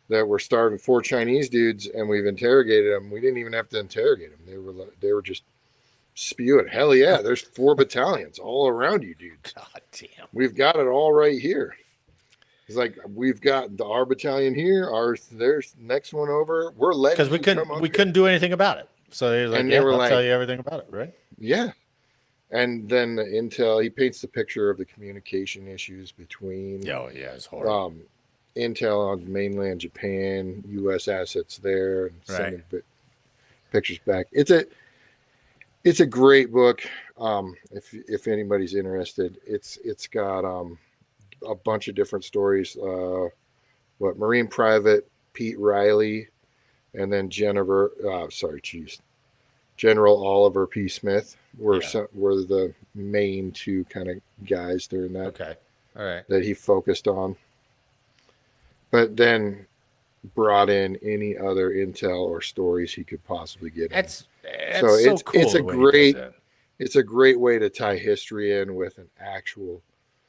that were starving, 4 Chinese dudes, and we've interrogated them. We didn't even have to interrogate them. They were just spewing. Hell yeah, there's 4 battalions all around you, dudes. God damn. We've got it all right here. It's like we've got our battalion here. There's next one over. We're letting because we couldn't do anything about it. So they were like, I'll tell you everything about it, right? Yeah. And then the intel, he paints the picture of the communication issues between it's horrible. Intel on mainland Japan, U.S. assets there, and sending pictures back. It's a great book. If anybody's interested, it's got a bunch of different stories. Marine Private Pete Riley, and then General Oliver P. Smith were the main 2 kind of guys during that. Okay, all right. That he focused on, but then brought in any other intel or stories he could possibly get. That's so cool. It's a great way to tie history in with an actual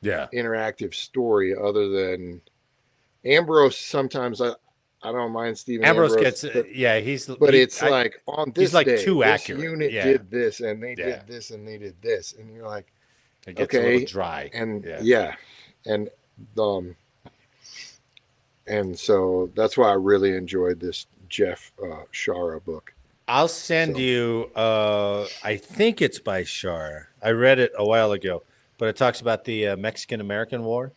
interactive story, other than Ambrose. Sometimes I don't mind Stephen Ambrose gets it's like on this like day, too this accurate. unit did this and they did this and they did this, and you're like, it gets a little dry. And and so that's why I really enjoyed this Jeff Shaara book. I'll send you. I think it's by Shaara. I read it a while ago, but it talks about the Mexican-American War.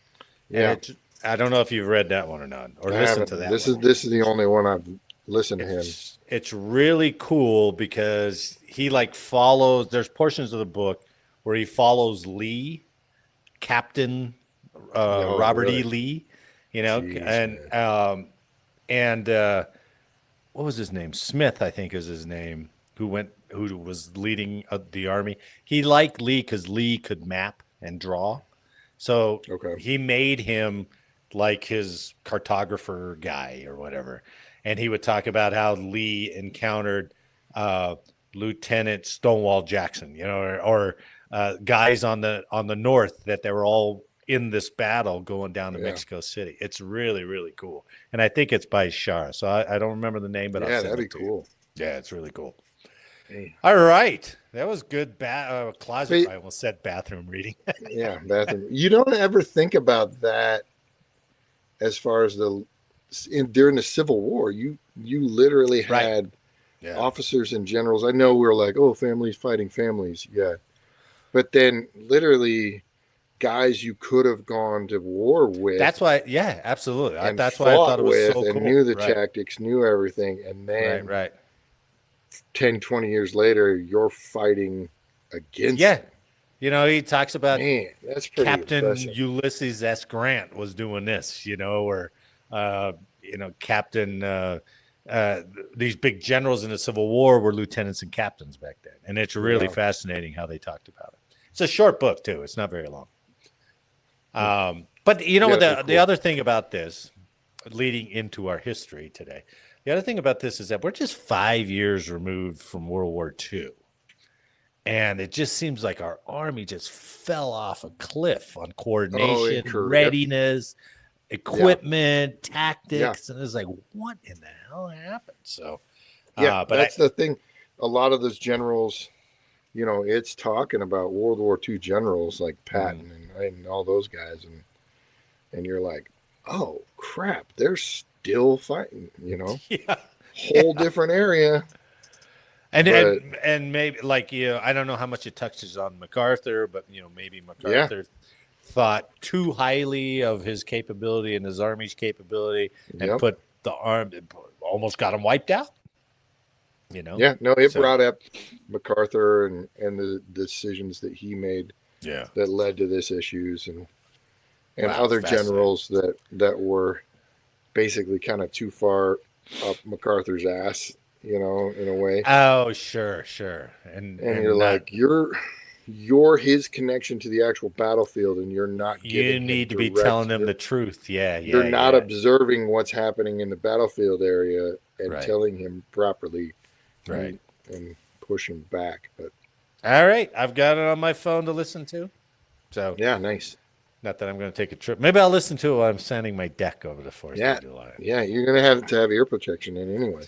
Yeah, I don't know if you've read that one or not, or listened to that. This is the only one I've listened to him. It's really cool because he follows. There's portions of the book where he follows Lee, Captain Robert E. Lee. Jeez, and what was his name? Smith, I think is his name, who was leading the army. He liked Lee because Lee could map and draw. So he made him like his cartographer guy or whatever. And he would talk about how Lee encountered Lieutenant Stonewall Jackson, or guys on the north that they were all in this battle going down to Mexico City. It's really, really cool. And I think it's by Shaara. So I don't remember the name, but I'll send that'd be it to cool. You. Yeah, it's really cool. Hey. All right. That was good closet. I almost said bathroom reading. Bathroom. You don't ever think about that as far as during the Civil War. You literally had officers and generals. I know we're like, families fighting families. Yeah. But then literally guys you could have gone to war with. That's why, absolutely. That's why I thought it was so cool. And knew the tactics, knew everything. And then 10, 20 years later, you're fighting against them. He talks about that's pretty Captain impressive. Ulysses S. Grant was doing this, or Captain these big generals in the Civil War were lieutenants and captains back then. And it's really fascinating how they talked about it. It's a short book too. It's not very long. But the other thing about this, leading into our history today, the other thing about this is that we're just 5 years removed from World War II. And it just seems like our army just fell off a cliff on coordination, readiness, equipment, tactics. And it's like, what in the hell happened? So, but that's the thing. A lot of those generals, it's talking about World War II generals like Patton and all those guys. And you're like, oh, crap, they're still fighting, whole different area. And maybe I don't know how much it touches on MacArthur, but maybe MacArthur thought too highly of his capability and his army's capability and put almost got him wiped out. Brought up MacArthur and the decisions that he made that led to this issues. And and Wow, other fascinating. generals that were basically kind of too far up MacArthur's ass, in a way. Oh, sure. And You're not, like, you're his connection to the actual battlefield, and you're not you giving him need to be direct. telling them the truth. Yeah. You're not observing what's happening in the battlefield area and Right. telling him properly, Right. and push him back. But All right. I've got it on my phone to listen to. So yeah, nice. not that I'm going to take a trip. Maybe I'll listen to it while I'm sanding my deck over the 4th Yeah, of July. yeah, you're gonna have to have ear protection in anyway.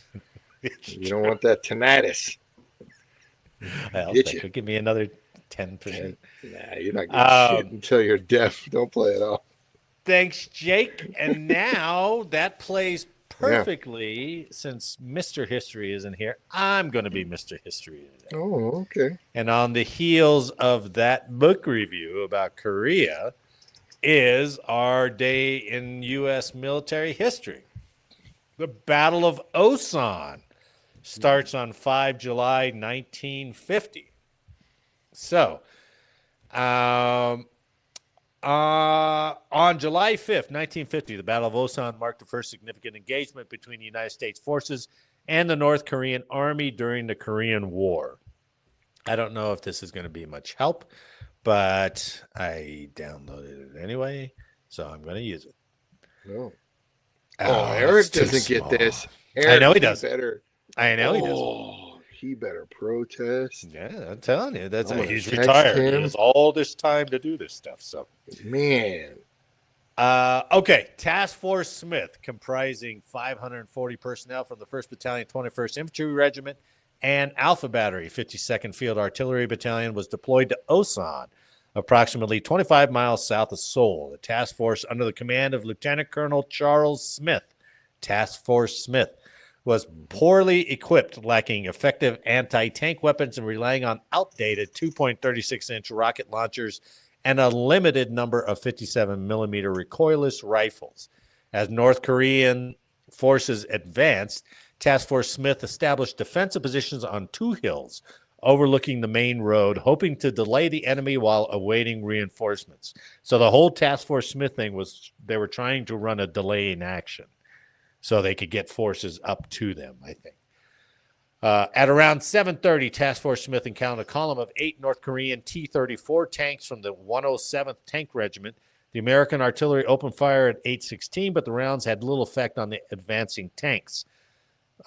You don't want that tinnitus. Well, Get that you. could give me another 10%. Nah, you're not getting shit Um, until you're deaf. Don't play it off. Thanks, Jake. And now that plays perfectly since Mr. History isn't here. I'm going to be Mr. History today. Oh, okay. And on the heels of that book review about Korea is our day in U.S. military history. The Battle of Osan starts on 5 July 1950. So, on July 5th, 1950, the Battle of Osan marked the first significant engagement between the United States forces and the North Korean army during the Korean War. I don't know if this is going to be much help, but I downloaded it anyway, so I'm going to use it. No. Oh, Eric it's too doesn't get small. this. I know he Eric, doesn't. Better. I know he doesn't. Oh, he better protest. Yeah, I'm telling you, I'm gonna he's text retired. He him. has all this time to do this stuff. So, Man. okay, Task Force Smith, comprising 540 personnel from the 1st Battalion, 21st Infantry Regiment, and Alpha Battery, 52nd Field Artillery Battalion, was deployed to Osan, approximately 25 miles south of Seoul. The task force, under the command of Lieutenant Colonel Charles Smith, Task Force Smith, was poorly equipped, lacking effective anti-tank weapons and relying on outdated 2.36-inch rocket launchers and a limited number of 57-millimeter recoilless rifles. As North Korean forces advanced, Task Force Smith established defensive positions on 2 hills overlooking the main road, hoping to delay the enemy while awaiting reinforcements. So the whole Task Force Smith thing was they were trying to run a delay in action so they could get forces up to them, I think. At around 7:30, Task Force Smith encountered a column of 8 North Korean T-34 tanks from the 107th Tank Regiment. The American artillery opened fire at 8:16, but the rounds had little effect on the advancing tanks.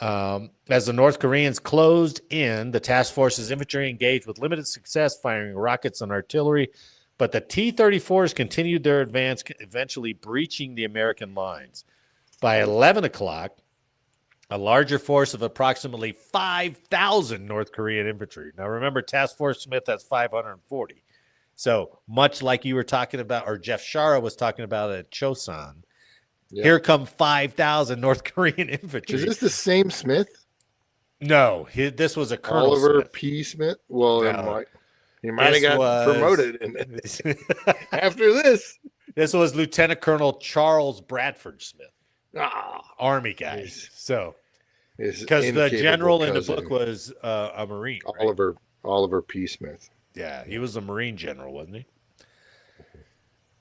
As the North Koreans closed in, the task force's infantry engaged with limited success, firing rockets and artillery, but the T-34s continued their advance, eventually breaching the American lines. By 11 o'clock, a larger force of approximately 5,000 North Korean infantry. Now, remember, Task Force Smith has 540. So much like you were talking about, or Jeff Shaara was talking about at Chosin, here come 5,000 North Korean infantry. Is this the same Smith? No, this was a Colonel Oliver Smith. P. Smith? Well, No. he might have got promoted after this. This was Lieutenant Colonel Charles Bradford Smith, Army guy. His- So, his because the incapable general in the cousin, book was a Marine. Right? Oliver P. Smith. Yeah, he was a Marine general, wasn't he?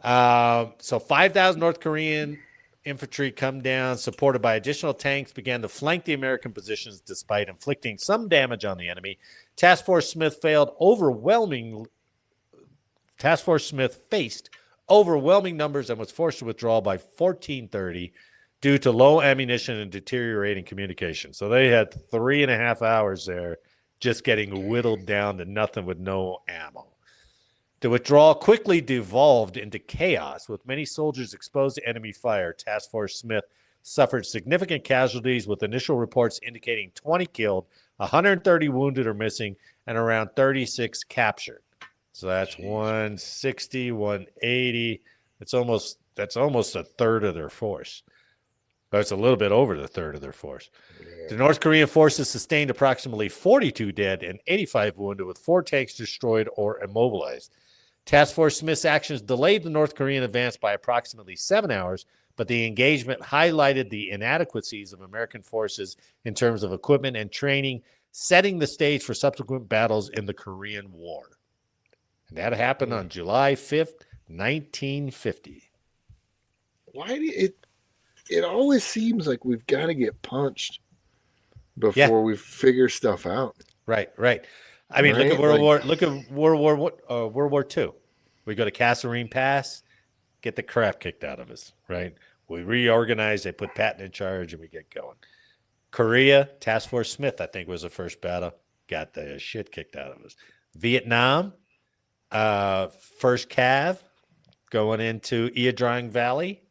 So 5,000 North Korean infantry come down, supported by additional tanks, began to flank the American positions despite inflicting some damage on the enemy. Task Force Smith faced overwhelming numbers and was forced to withdraw by 14:30 due to low ammunition and deteriorating communication. So they had 3.5 hours there just getting whittled down to nothing with no ammo. The withdrawal quickly devolved into chaos, with many soldiers exposed to enemy fire. Task Force Smith suffered significant casualties, with initial reports indicating 20 killed, 130 wounded or missing, and around 36 captured. So that's 160, 180. That's almost a third of their force. But it's a little bit over the third of their force. The North Korean forces sustained approximately 42 dead and 85 wounded, with 4 tanks destroyed or immobilized. Task Force Smith's actions delayed the North Korean advance by approximately 7 hours, but the engagement highlighted the inadequacies of American forces in terms of equipment and training, setting the stage for subsequent battles in the Korean War. And that happened on July 5th, 1950. why do it always seems like we've got to get punched before we figure stuff out. Right. I mean, look at World War II. We go to Kasserine Pass, get the crap kicked out of us, right? We reorganize, they put Patton in charge, and we get going. Korea, Task Force Smith, I think, was the first battle. Got the shit kicked out of us. Vietnam, first Cav, going into Ia Valley.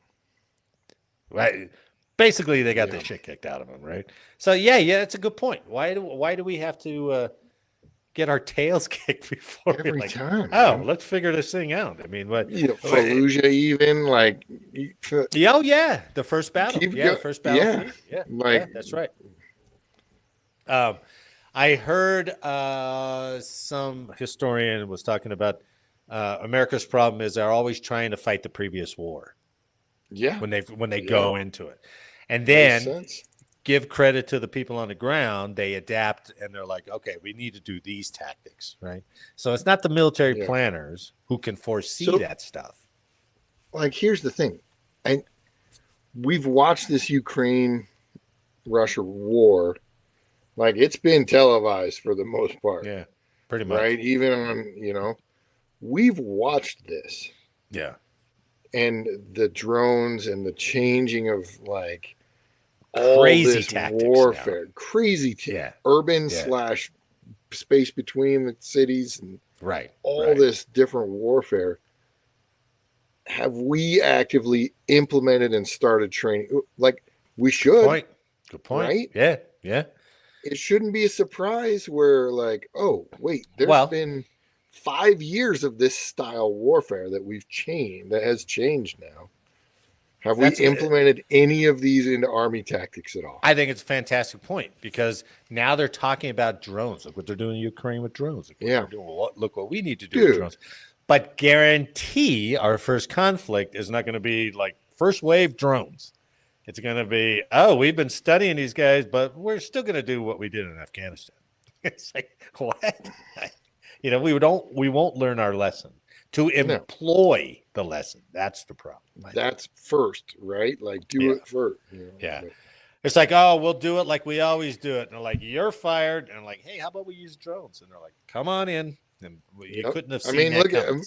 Right. Basically, they got the shit kicked out of them, right? So, yeah, that's a good point. Why do we have to get our tails kicked before every time? Oh, let's figure this thing out. I mean, what? Fallujah, even like. The first battle. The first battle. Yeah, that's right. I heard some historian was talking about America's problem is they're always trying to fight the previous war. Yeah, when they go into it, and then give credit to the people on the ground. They adapt and they're like, okay, we need to do these tactics, right? So it's not the military planners who can foresee that stuff. Like, here's the thing, and we've watched this Ukraine-Russia war. Like, it's been televised for the most part. Yeah, pretty much. Right? Even on, we've watched this. Yeah. And the drones and the changing of, like, all crazy this tactics warfare. now. Crazy urban / space between the cities and all this different warfare. Have we actively implemented and started training? Like, we should. Good point. Right? Yeah. It shouldn't be a surprise where, like, oh, wait, there's been 5 years of this style warfare that has changed now. Have we implemented any of these into Army tactics at all? I think it's a fantastic point because now they're talking about drones. Look what they're doing in Ukraine with drones. Look what we need to do with drones. But guarantee our first conflict is not going to be like first wave drones. It's going to be, we've been studying these guys, but we're still going to do what we did in Afghanistan. It's like, what? We won't learn our lesson. To employ the lesson, that's the problem. That's first, right? Like, do it first. But it's like, we'll do it like we always do it. And they're like, you're fired. And I'm like, hey, how about we use drones? And they're like, come on in. And you couldn't have seen that coming.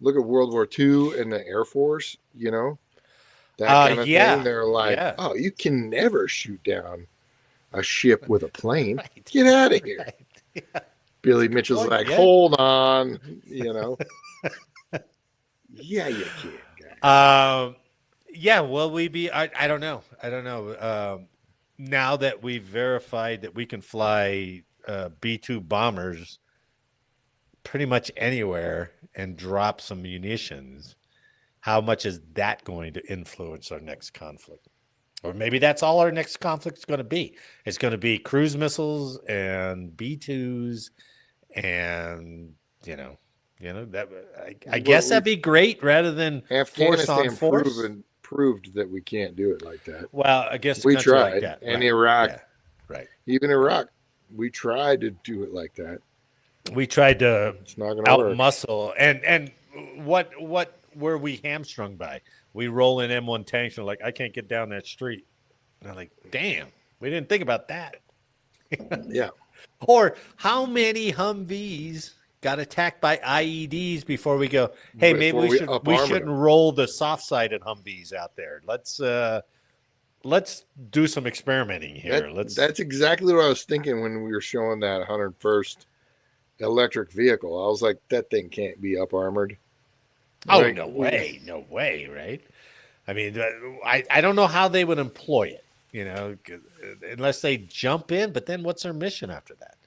Look at World War II and the Air Force, that kind of thing. They're like, you can never shoot down a ship with a plane. Get out of here. Billy Mitchell's like, hold on, Yeah, you can, guys. Will we be? I don't know. Now that we've verified that we can fly B-2 bombers pretty much anywhere and drop some munitions, how much is that going to influence our next conflict? Or maybe that's all our next conflict is going to be. It's going to be cruise missiles and B-2s, and that. I guess that'd be great rather than force on force. Proved that we can't do it like that. Well, I guess we tried, like that. and Iraq, even Iraq, we tried to do it like that. We tried to outmuscle, and what were we hamstrung by? We roll in M1 tanks and like, I can't get down that street. And I'm like, damn, we didn't think about that. Yeah. Or how many Humvees got attacked by IEDs before we go, hey, maybe we shouldn't roll the soft-sided Humvees out there. Let's do some experimenting here. That's exactly what I was thinking when we were showing that 101st electric vehicle. I was like, that thing can't be up armored. Oh, like, no way, right? I mean, I don't know how they would employ it, unless they jump in, but then what's their mission after that?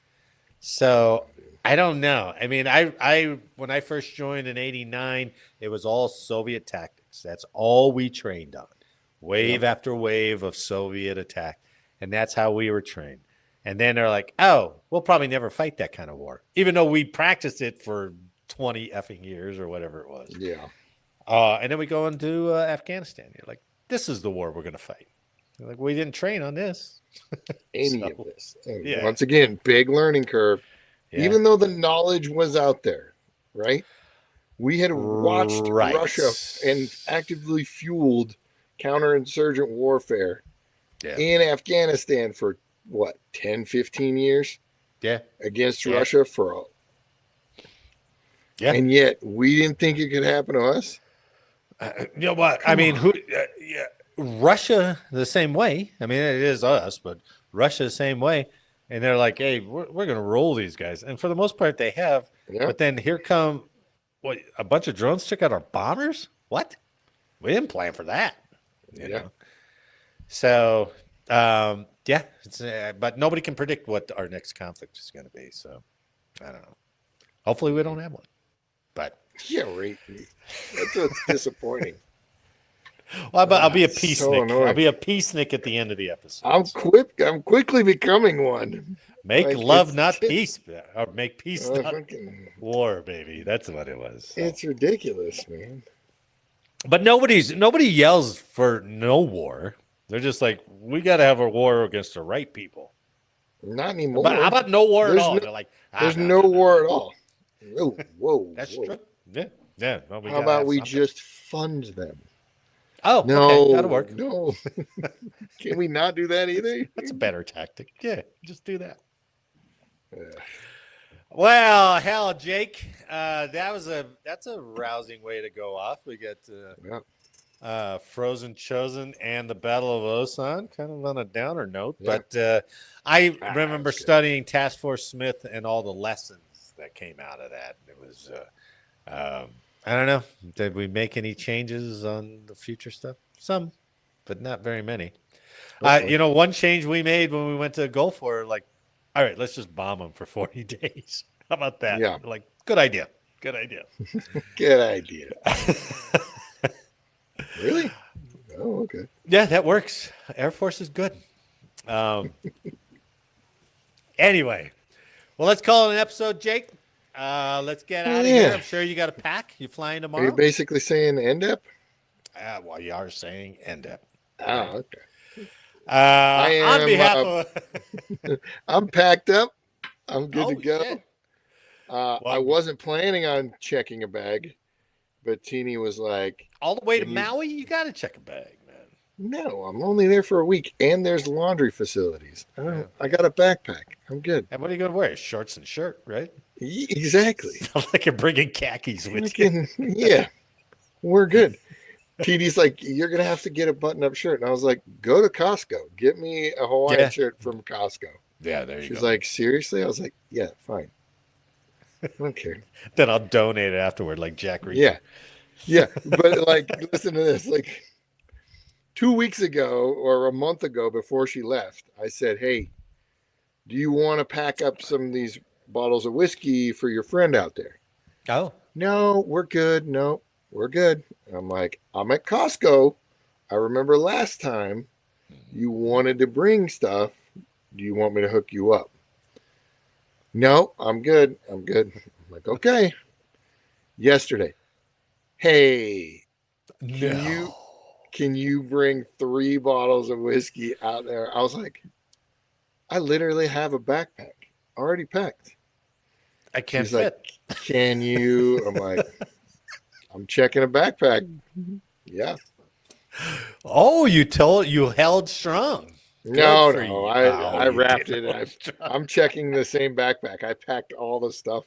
So I don't know. I mean, I when I first joined in '89, it was all Soviet tactics. That's all we trained on. Wave after wave of Soviet attack. And that's how we were trained. And then they're like, we'll probably never fight that kind of war, even though we practiced it for 20 effing years or whatever it was. Yeah. And then we go into Afghanistan. You're like, this is the war we're going to fight. You're like, we didn't train on this. Any of this. And once again, big learning curve. Yeah. Even though the knowledge was out there, right? We had watched Russia and actively fueled counterinsurgent warfare Yeah. in Afghanistan for what, 10, 15 years Yeah. against Yeah. Russia for all. Yeah. And yet we didn't think it could happen to us. You know what? I Come mean, on. who? Yeah, Russia the same way. I mean, it is us, but Russia the same way. And they're like, "Hey, we're going to roll these guys," and for the most part, they have. Yeah. But then here come what? A bunch of drones took out our bombers. What? We didn't plan for that. You know? So, yeah, it's, but nobody can predict what our next conflict is going to be. So, I don't know. Hopefully, we don't have one. But Yeah, right. That's what's disappointing. well, I'll be a So peacenik. annoying. I'll be a peacenik at the end of the episode. I'm quickly becoming one. Make Like, love, it's not just- peace, or make peace, not fucking- war, baby. That's what it was. So. It's ridiculous, man. But nobody yells for no war. They're just like, we got to have a war against the right people. Not anymore. But how about no war at There's all? no- They're like, There's no war at all. Whoa. That's whoa. true. Yeah, yeah. Well, we How gotta about have we something. just fund them? Oh, No, okay, that'll work. No. Can we not do that either? That's a better tactic. Yeah, just do that. Yeah. Well, hell, Jake, that's a rousing way to go off. We got Yeah. Frozen Chosin and the Battle of Osan, kind of on a downer note. Yeah. But I remember that's good. studying Task Force Smith and all the lessons that came out of that. It was, I don't know, did we make any changes on the future stuff? Some, but not very many. Okay. One change we made when we went to Gulf War, like, all right, let's just bomb them for 40 days. How about that? Yeah. Like, good idea. Good idea. Good idea. Really? Oh, okay. Yeah, that works. Air Force is good. Anyway, well, let's call it an episode, Jake. Let's get out of here. I'm sure you got a pack. You flying Are tomorrow? you basically saying end up? Well, you are saying end up. Oh, okay. On am, behalf of I'm packed up. I'm good Oh, to go. shit. I wasn't planning on checking a bag, but Teeny was like, all the way to Can you- Maui, you got to check a bag, man. "No, I'm only there for a week, and there's laundry facilities. I got a backpack. I'm good." And what are you going to wear? Shorts and shirt, right? Exactly. Not like you're bringing khakis with you. Fucking- yeah, we're good. TD's like, "You're gonna have to get a button-up shirt," and I was like, "Go to Costco. Get me a Hawaiian Yeah. shirt from Costco." Yeah, there you She's go. like, "Seriously?" I was like, "Yeah, fine. I don't care." Then I'll donate it afterward, like Jack Reed. Yeah, but like, listen to this. Like 2 weeks ago or a month ago, before she left, I said, "Hey, do you want to pack up some of these bottles of whiskey for your friend out there?" Oh, "No, we're good. No, we're good." I'm like, "I'm at Costco. I remember last time you wanted to bring stuff. Do you want me to hook you up?" "No, I'm good. I'm good." I'm like, "Okay." Yesterday, "Hey, no. can you bring 3 bottles of whiskey out there?" I was like, "I literally have a backpack already packed." I can't She's like, fit. "Can you?" I'm like, "I'm checking a backpack." Yeah. Oh, you held strong. No, for no. you. I You wrapped did it. hold strong. I'm checking the same backpack. I packed all the stuff.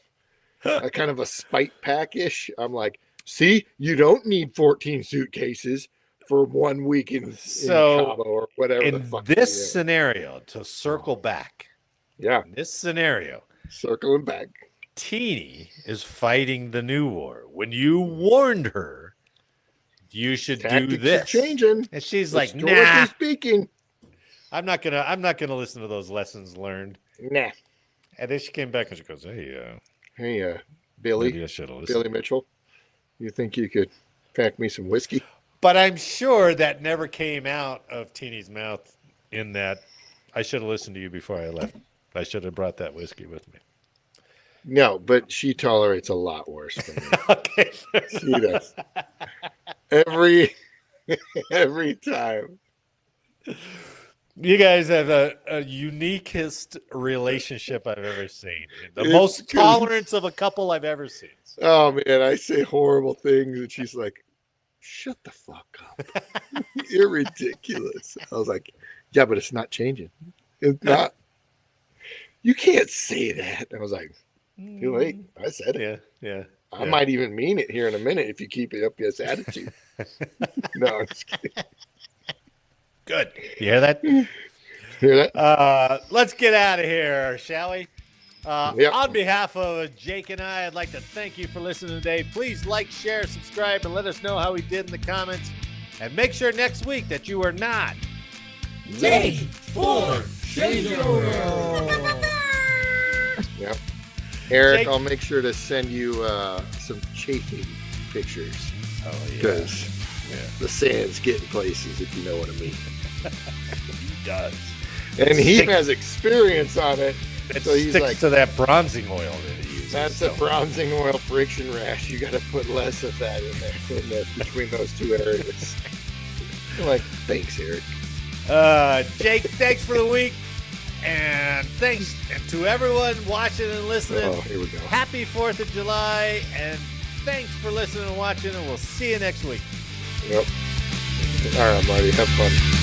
A kind of a spite pack-ish. I'm like, "See, you don't need 14 suitcases for 1 week in So, Cabo or whatever the In fuck. this scenario, to circle back, Yeah, in this scenario, circling back. Teeny is fighting the new war. When you warned her, you should do Tactics are this. changing. And she's like, Historically nah, speaking, I'm not gonna listen to those lessons learned. nah. And then she came back and she goes, hey, Hey, maybe Billy, I should have listened. Billy Mitchell, you think you could pack me some whiskey? But I'm sure that never came out of Teeny's mouth in that I should have listened to you before I left. I should have brought that whiskey with me. No, but she tolerates a lot worse than me. Okay. She does. Every time. You guys have a uniquest relationship I've ever seen. The It's most good. tolerance of a couple I've ever seen. Oh man, I say horrible things, and she's like, shut the fuck up. You're ridiculous. I was like, yeah, but it's not changing. It's not. You can't say that. I was like, too late. I said it. Yeah. I might even mean it here in a minute if you keep it up this attitude. No, I'm just kidding. Good. You hear that? Hear that? Let's get out of here, shall we? Yep. On behalf of Jake and I'd like to thank you for listening today. Please like, share, subscribe, and let us know how we did in the comments. And make sure next week that you are not late for Shakeup. Yep. Eric, Jake- I'll make sure to send you some chafing pictures Oh, yeah. because the sand's getting places, if you know what I mean. He does. And he Stick- has experience on it. It So he's sticks like, to that bronzing oil that he uses. that's a bronzing oil friction rash. You got to put less of that in there between those two areas. I'm like, thanks, Eric. Jake, thanks for the week. And thanks to everyone watching and listening. Oh, here we go. Happy 4th of July. And thanks for listening and watching. And we'll see you next week. Yep. All right, Marty. Have fun.